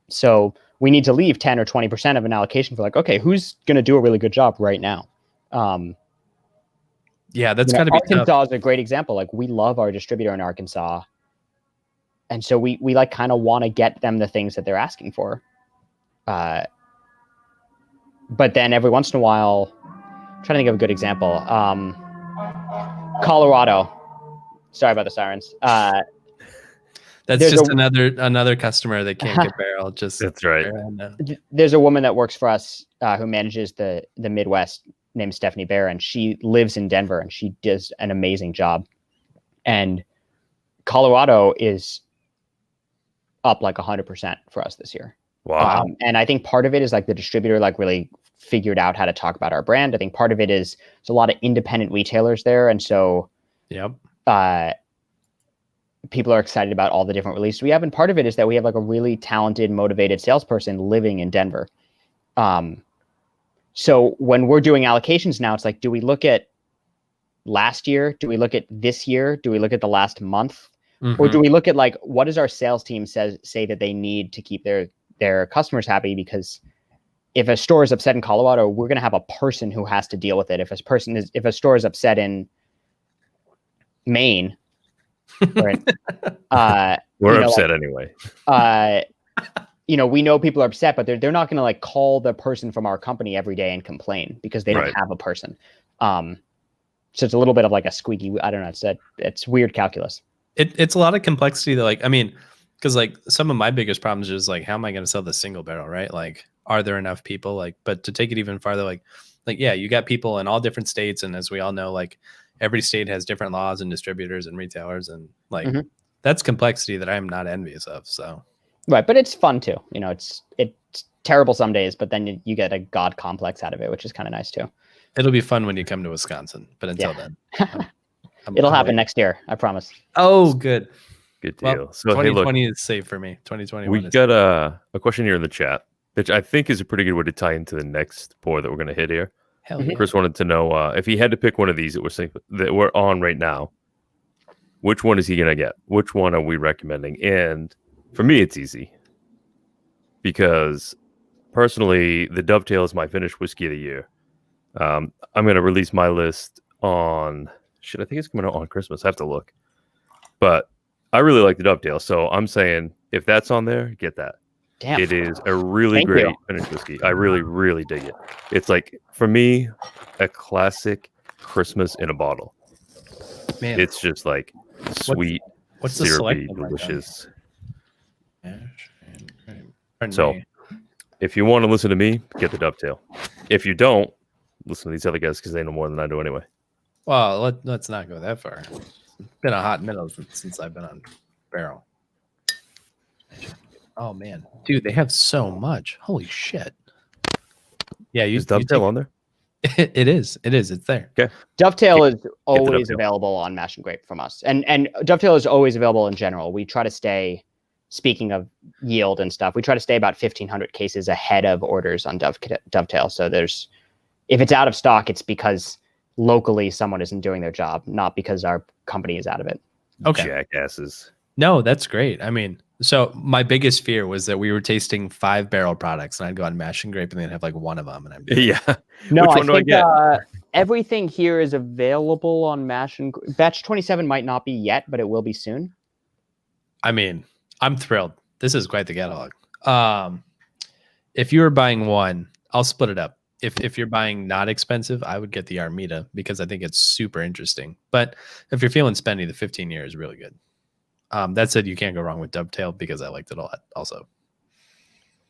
So we need to leave 10 or 20% of an allocation for like, okay, who's going to do a really good job right now? Yeah, that's got to be Arkansas tough. is a great example. Like we love our distributor in Arkansas. And so we like kind of want to get them the things that they're asking for. But then every once in a while, I'm trying to think of a good example. Colorado. Sorry about the sirens. That's just another customer that can't get Barrell. Just that's right. There's a woman that works for us who manages the Midwest named Stephanie Bear, and she lives in Denver, and she does an amazing job. And Colorado is up like 100% for us this year. Wow. And I think part of it is like the distributor like really figured out how to talk about our brand. I think part of it is there's a lot of independent retailers there, and so people are excited about all the different releases we have. And part of it is that we have like a really talented, motivated salesperson living in Denver. So when we're doing allocations now, it's like, do we look at last year? Do we look at this year? Do we look at the last month? Mm-hmm. Or do we look at like, what does our sales team say that they need to keep their customers happy? Because if a store is upset in Colorado, we're going to have a person who has to deal with it. If a store is upset in Maine, right? We're upset anyway. We know people are upset, but they're not going to like call the person from our company every day and complain because they don't have a person. So it's a little bit of like a squeaky. I don't know. It's weird calculus. It's a lot of complexity that, like, I mean, because like some of my biggest problems is like, how am I going to sell the single barrel, right? Like, are there enough people? Like, but to take it even farther, like yeah, you got people in all different states, and as we all know, like every state has different laws and distributors and retailers, and like that's complexity that I am not envious of. So right, but it's fun too. It's terrible some days, but then you get a god complex out of it, which is kind of nice too. It'll be fun when you come to Wisconsin, but until then. It'll happen next year, I promise. Oh, good deal. Well, so 2020 is safe for me. 2021. We got a question here in the chat, which I think is a pretty good way to tie into the next pour that we're going to hit here. Hell yeah. Chris wanted to know if he had to pick one of these that we're on right now, which one is he going to get? Which one are we recommending? And for me, it's easy because personally, the Dovetail is my finished whiskey of the year. I'm going to release my list on. I think it's coming out on Christmas. I have to look. But I really like the Dovetail. So I'm saying if that's on there, get that. Damn. It is a really great finished whiskey. I really, really dig it. It's like, for me, a classic Christmas in a bottle. Man. It's just like sweet, what's syrupy, delicious. So if you want to listen to me, get the Dovetail. If you don't, listen to these other guys because they know more than I do anyway. Well, let's not go that far. It's been a hot minute since I've been on Barrell. Oh man, dude, they have so much. Holy shit! Yeah, is Dovetail on there? It is. It's there. Okay. Dovetail is always available on Mash and Grape from us, and Dovetail is always available in general. We try to stay. Speaking of yield and stuff, we try to stay about 1,500 cases ahead of orders on Dovetail. So if it's out of stock, it's because locally someone isn't doing their job, not because our company is out of it. Okay. Jackasses. No, that's great. I mean, so my biggest fear was that we were tasting 5 barrel products and I'd go on Mash and Grape and they'd have like one of them. And I'd be like, yeah. No, which one do I get? Everything here is available on Mash and Grape. Batch 27 might not be yet, but it will be soon. I mean, I'm thrilled. This is quite the catalog. If you were buying one, I'll split it up. If you're buying not expensive, I would get the Armida because I think it's super interesting. But if you're feeling spendy, the 15 year is really good. That said, you can't go wrong with Dovetail because I liked it a lot also.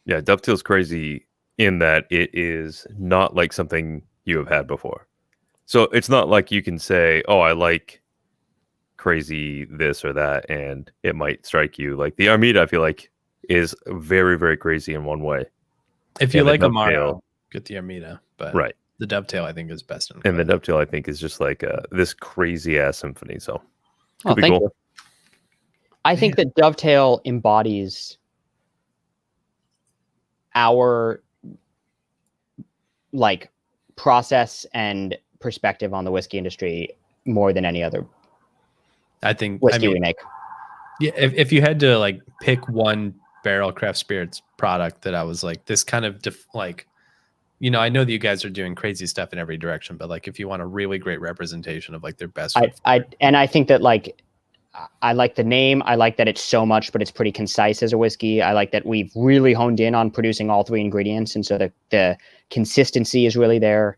Yeah, Dovetail's crazy in that it is not like something you have had before. So it's not like you can say, oh, I like crazy this or that, and it might strike you. Like the Armida, I feel like, is very, very crazy in one way. If you like Amaro, get the Armida, but right. The Dovetail I think is best. And the Dovetail I think is just like this crazy ass symphony. So thank you. I think that Dovetail embodies our like process and perspective on the whiskey industry more than any other. I think whiskey we make. Yeah, if you had to like pick one barrel craft spirits product that I was like this kind of like, you know, I know that you guys are doing crazy stuff in every direction, but like if you want a really great representation of like their best, I think that like I like the name. I like that it's so much, but it's pretty concise as a whiskey. I like that we've really honed in on producing all 3 ingredients, and so the consistency is really there.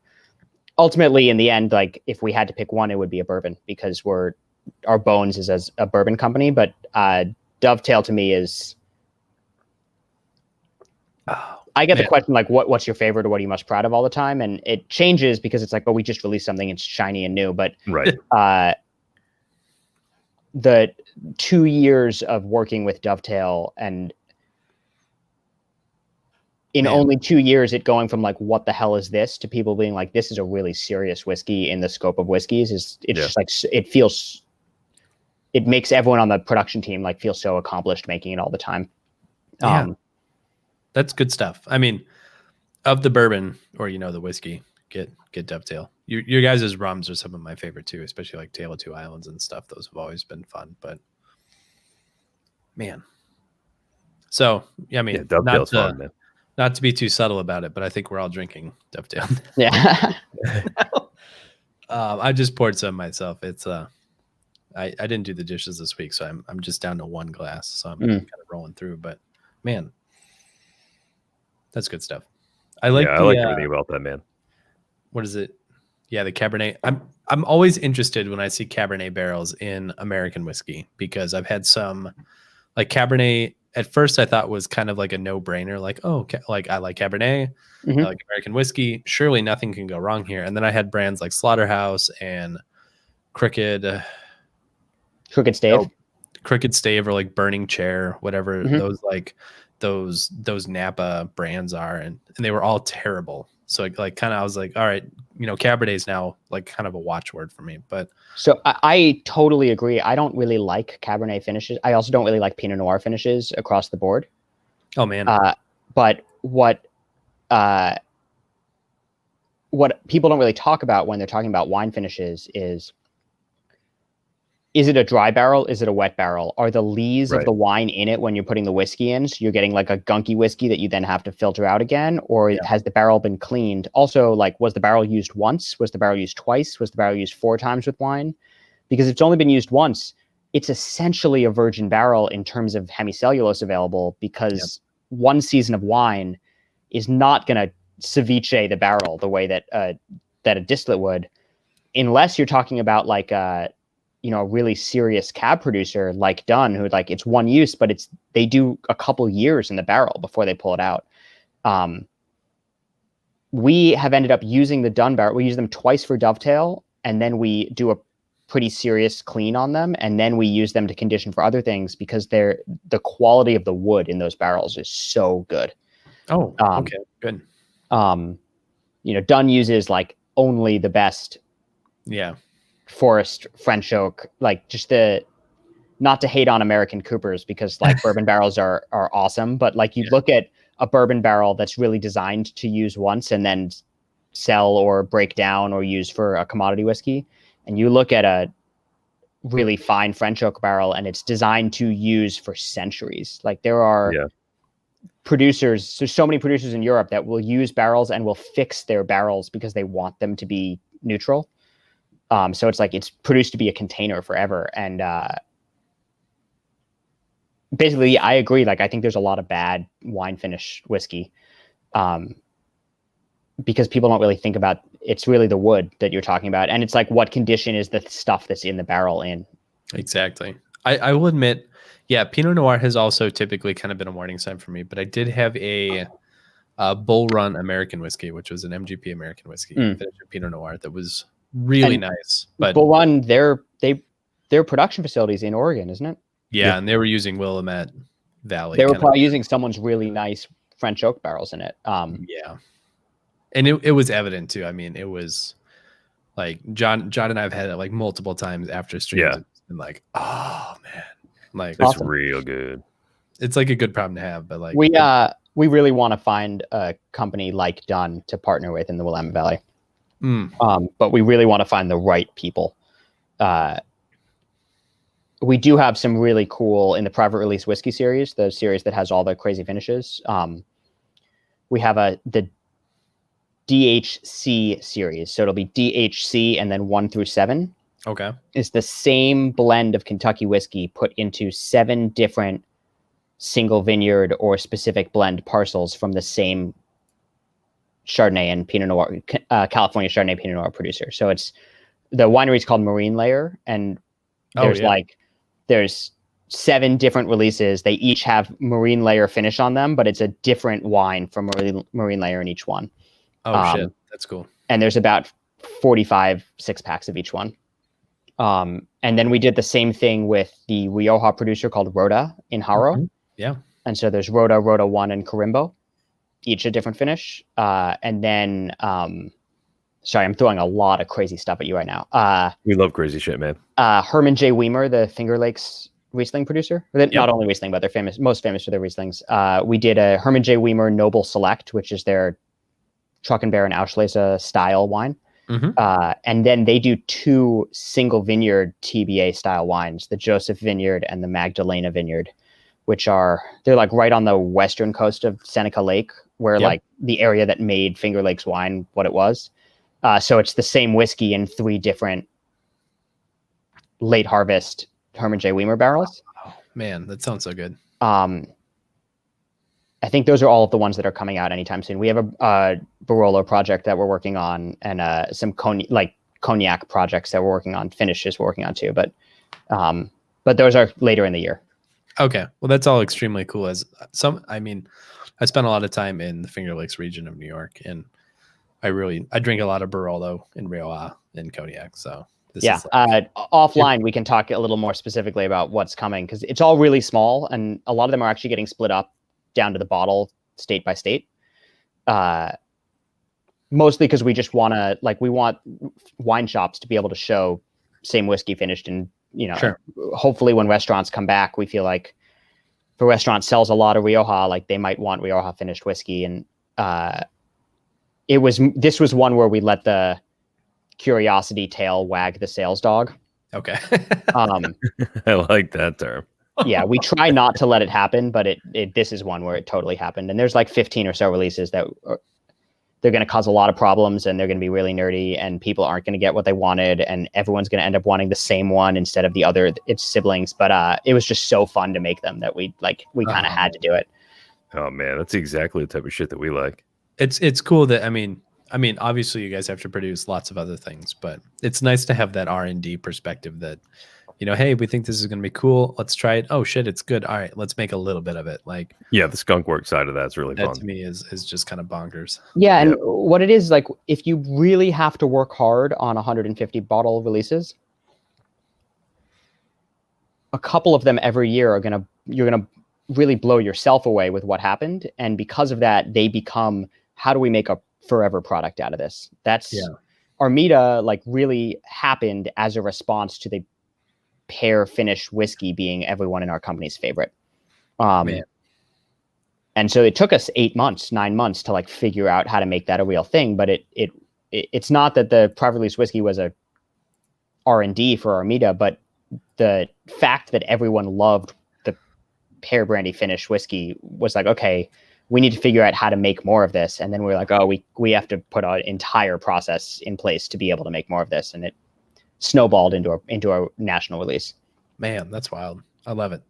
Ultimately, in the end, like if we had to pick one, it would be a bourbon because our bones is as a bourbon company. But Dovetail to me is. I get the question like, what's your favorite or what are you most proud of all the time, and it changes because it's like, oh, we just released something, it's shiny and new, but right. The 2 years of working with Dovetail and in only 2 years, it going from like, what the hell is this to people being like, this is a really serious whiskey in the scope of whiskeys just like, it makes everyone on the production team like feel so accomplished making it all the time. That's good stuff. I mean, of the bourbon or, you know, the whiskey get Dovetail. Your guys' rums are some of my favorite too, especially like Tale of Two Islands and stuff. Those have always been fun, but man. So yeah, I mean, Dovetail's fun, man. Not to be too subtle about it, but I think we're all drinking Dovetail. Yeah. I just poured some myself. It's I didn't do the dishes this week, so I'm just down to one glass, so I'm kind of rolling through. But man, that's good stuff. I like everything about that, man. What is it? Yeah, the Cabernet. I'm always interested when I see Cabernet barrels in American whiskey because I've had some like Cabernet. At first, I thought was kind of like a no-brainer. Like, oh, like I like Cabernet, I like American whiskey. Surely nothing can go wrong here. And then I had brands like Slaughterhouse and Crooked Stave, or like Burning Chair, whatever those Napa brands are, and they were all terrible. So like kind of I was like, all right, Cabernet is now like kind of a watchword for me. But so I totally agree. I don't really like Cabernet finishes. I also don't really like Pinot Noir finishes across the board. Oh man. But what people don't really talk about when they're talking about wine finishes is it a dry barrel? Is it a wet barrel? Are the lees of the wine in it when you're putting the whiskey in? So you're getting like a gunky whiskey that you then have to filter out again? Or has the barrel been cleaned? Also, like, was the barrel used once? Was the barrel used twice? Was the barrel used 4 times with wine? Because if it's only been used once, it's essentially a virgin barrel in terms of hemicellulose available, because one season of wine is not going to ceviche the barrel the way that a distillate would, unless you're talking about like a really serious cab producer like Dunn, who like it's one use, but they do a couple years in the barrel before they pull it out. We have ended up using the Dunn barrel. We use them twice for Dovetail, and then we do a pretty serious clean on them, and then we use them to condition for other things because the quality of the wood in those barrels is so good. Oh, okay, good. Dunn uses like only the best. Yeah. Forest French oak, like just not to hate on American Coopers, because like bourbon barrels are awesome, but like you look at a bourbon barrel that's really designed to use once and then sell or break down or use for a commodity whiskey, and you look at a really fine French oak barrel and it's designed to use for centuries. Like there are producers, so many producers in Europe that will use barrels and will fix their barrels because they want them to be neutral. So it's like it's produced to be a container forever. And basically, I agree. Like, I think there's a lot of bad wine finish whiskey because people don't really think about it's really the wood that you're talking about. And it's like, what condition is the stuff that's in the barrel in? Exactly. I will admit, Pinot Noir has also typically kind of been a warning sign for me. But I did have a Bull Run American whiskey, which was an MGP American whiskey, Pinot Noir, that was really nice. But Bull Run, their production facilities in Oregon, isn't it? Yeah, and they were using Willamette Valley. They were probably using someone's really nice French oak barrels in it. Yeah, and it was evident too. I mean, it was like John and I have had it like multiple times after streams. Yeah, and like, oh man, like it's real good. It's like a good problem to have, but like we really want to find a company like Dunn to partner with in the Willamette Valley. But we really want to find the right people. We do have some really cool in the private release whiskey series, the series that has all the crazy finishes. We have the DHC series. So it'll be DHC and then 1 through 7. Okay. It's the same blend of Kentucky whiskey put into 7 different single vineyard or specific blend parcels from the same Chardonnay and Pinot Noir, California Chardonnay Pinot Noir producer. So it's the winery is called Marine Layer, and there's 7 different releases. They each have Marine Layer finish on them, but it's a different wine from Marine Layer in each one. Oh shit, that's cool. And there's about 45 6-packs of each one. And then we did the same thing with the Rioja producer called Rhoda in Haro. Mm-hmm. Yeah. And so there's Rhoda 1, and Carimbo, each a different finish. And then, sorry, I'm throwing a lot of crazy stuff at you right now. We love crazy shit, man. Herman J. Weimer, the Finger Lakes Riesling producer. Not only Riesling, but they're most famous for their Rieslings. We did a Herman J. Weimer Noble Select, which is their Trockenbeer and Auslese style wine. Mm-hmm. And then they do 2 single vineyard TBA style wines, the Joseph Vineyard and the Magdalena Vineyard, which they're like right on the western coast of Seneca Lake, where like the area that made Finger Lakes wine what it was. So it's the same whiskey in 3 different late harvest Herman J. Weimer barrels. Oh, man, that sounds so good. I think those are all of the ones that are coming out anytime soon. We have a Barolo project that we're working on, and some cognac projects that we're working on, finishes we're working on too. But those are later in the year. Okay, well, that's all extremely cool. I spent a lot of time in the Finger Lakes region of New York, and I drink a lot of Barolo and Rioja and cognac. So offline we can talk a little more specifically about what's coming, because it's all really small, and a lot of them are actually getting split up down to the bottle state by state, mostly because we just want wine shops to be able to show same whiskey finished in, sure. Hopefully when restaurants come back, we feel like if a restaurant sells a lot of Rioja, like they might want Rioja finished whiskey. And this was one where we let the curiosity tail wag the sales dog. Okay. I like that term. Yeah, we try not to let it happen, but this is one where it totally happened. And there's like 15 or so releases that they're going to cause a lot of problems, and they're going to be really nerdy, and people aren't going to get what they wanted, and everyone's going to end up wanting the same one instead of the other, its siblings. But it was just so fun to make them that we kind of had to do it. Oh man, that's exactly the type of shit that we like. It's cool that, I mean, obviously you guys have to produce lots of other things, but it's nice to have that R&D perspective that, hey, we think this is going to be cool. Let's try it. Oh shit, it's good. All right, let's make a little bit of it. Like, yeah, the skunk work side of that's really fun. That to me is just kind of bonkers. Yeah, and what it is, like, if you really have to work hard on 150 bottle releases, a couple of them every year you're gonna really blow yourself away with what happened, and because of that, they become, how do we make a forever product out of this? Armida really happened as a response to the pear finished whiskey being everyone in our company's favorite. And so it took us 9 months to figure out how to make that a real thing. But it's not that the private release whiskey was a R&D for Armida, but the fact that everyone loved the pear brandy finished whiskey was like, okay, we need to figure out how to make more of this. And then we're like, oh, we have to put an entire process in place to be able to make more of this. And it snowballed into a national release. Man, that's wild. I love it.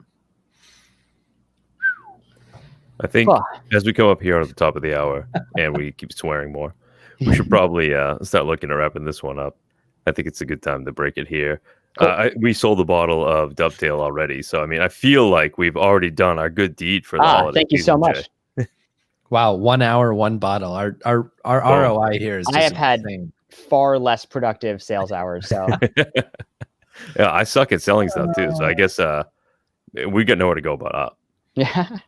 I think as we come up here at the top of the hour and we keep swearing more, we should probably start looking at wrapping this one up. I think it's a good time to break it here. Cool. We sold a bottle of Dovetail already, so I feel like we've already done our good deed for the holiday. Thank you so much. Wow, 1 hour, 1 bottle. Our ROI here is just I have had insane. Far less productive sales hours. So yeah, I suck at selling stuff too. So I guess we got nowhere to go but up. Yeah.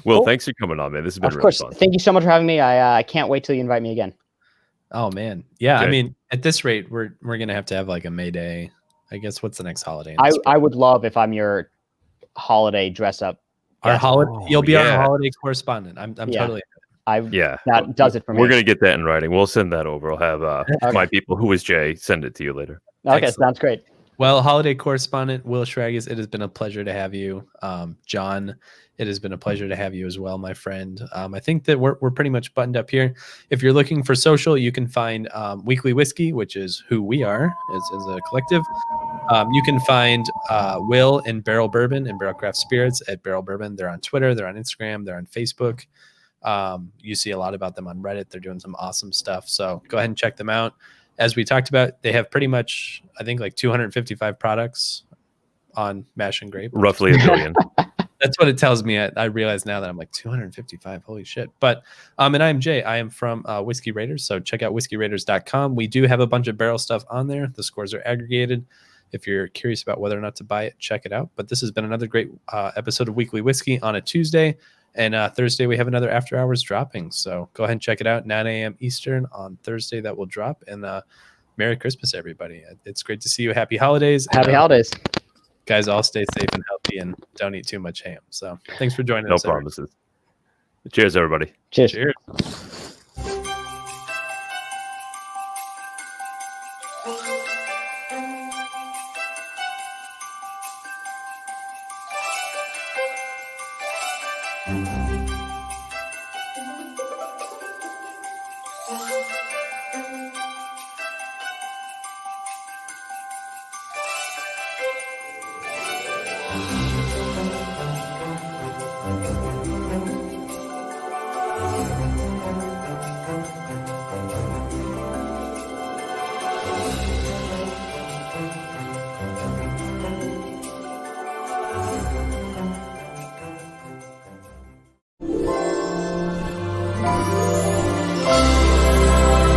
Well, thanks for coming on, man. This has been really fun. Thank you so much for having me. I can't wait till you invite me again. Oh man, yeah. Okay. At this rate, we're gonna have to have a May Day. I guess what's the next holiday? I would love if I'm your holiday dress up. Our holiday, you'll be our holiday correspondent. I'm totally. That does it for me. We're gonna get that in writing. We'll send that over. I'll have my people, who is Jay, send it to you later. Okay, excellent. Sounds great. Well, holiday correspondent Will Schragis, it has been a pleasure to have you. John, it has been a pleasure to have you as well, my friend. I think that we're pretty much buttoned up here. If you're looking for social, you can find Weekly Whiskey, which is who we are as a collective. You can find Will and Barrel Bourbon and Barrel Craft Spirits at Barrel Bourbon. They're on Twitter, they're on Instagram, they're on Facebook. You see a lot about them on Reddit. They're doing some awesome stuff. So go ahead and check them out. As we talked about, they have pretty much, I think, 255 products on Mash and Grape. Roughly a billion. That's what it tells me. I realize now that I'm 255. Holy shit. But, and I'm Jay. I am from Whiskey Raiders. So check out whiskeyraiders.com. We do have a bunch of barrel stuff on there. The scores are aggregated. If you're curious about whether or not to buy it, check it out. But this has been another great episode of Weekly Whiskey on a Tuesday. And Thursday, we have another After Hours dropping. So go ahead and check it out. 9 a.m. Eastern on Thursday, that will drop. And Merry Christmas, everybody. It's great to see you. Happy holidays. Happy holidays. Guys, all stay safe and healthy and don't eat too much ham. So thanks for joining us. No promises. Cheers, everybody. Cheers. Cheers.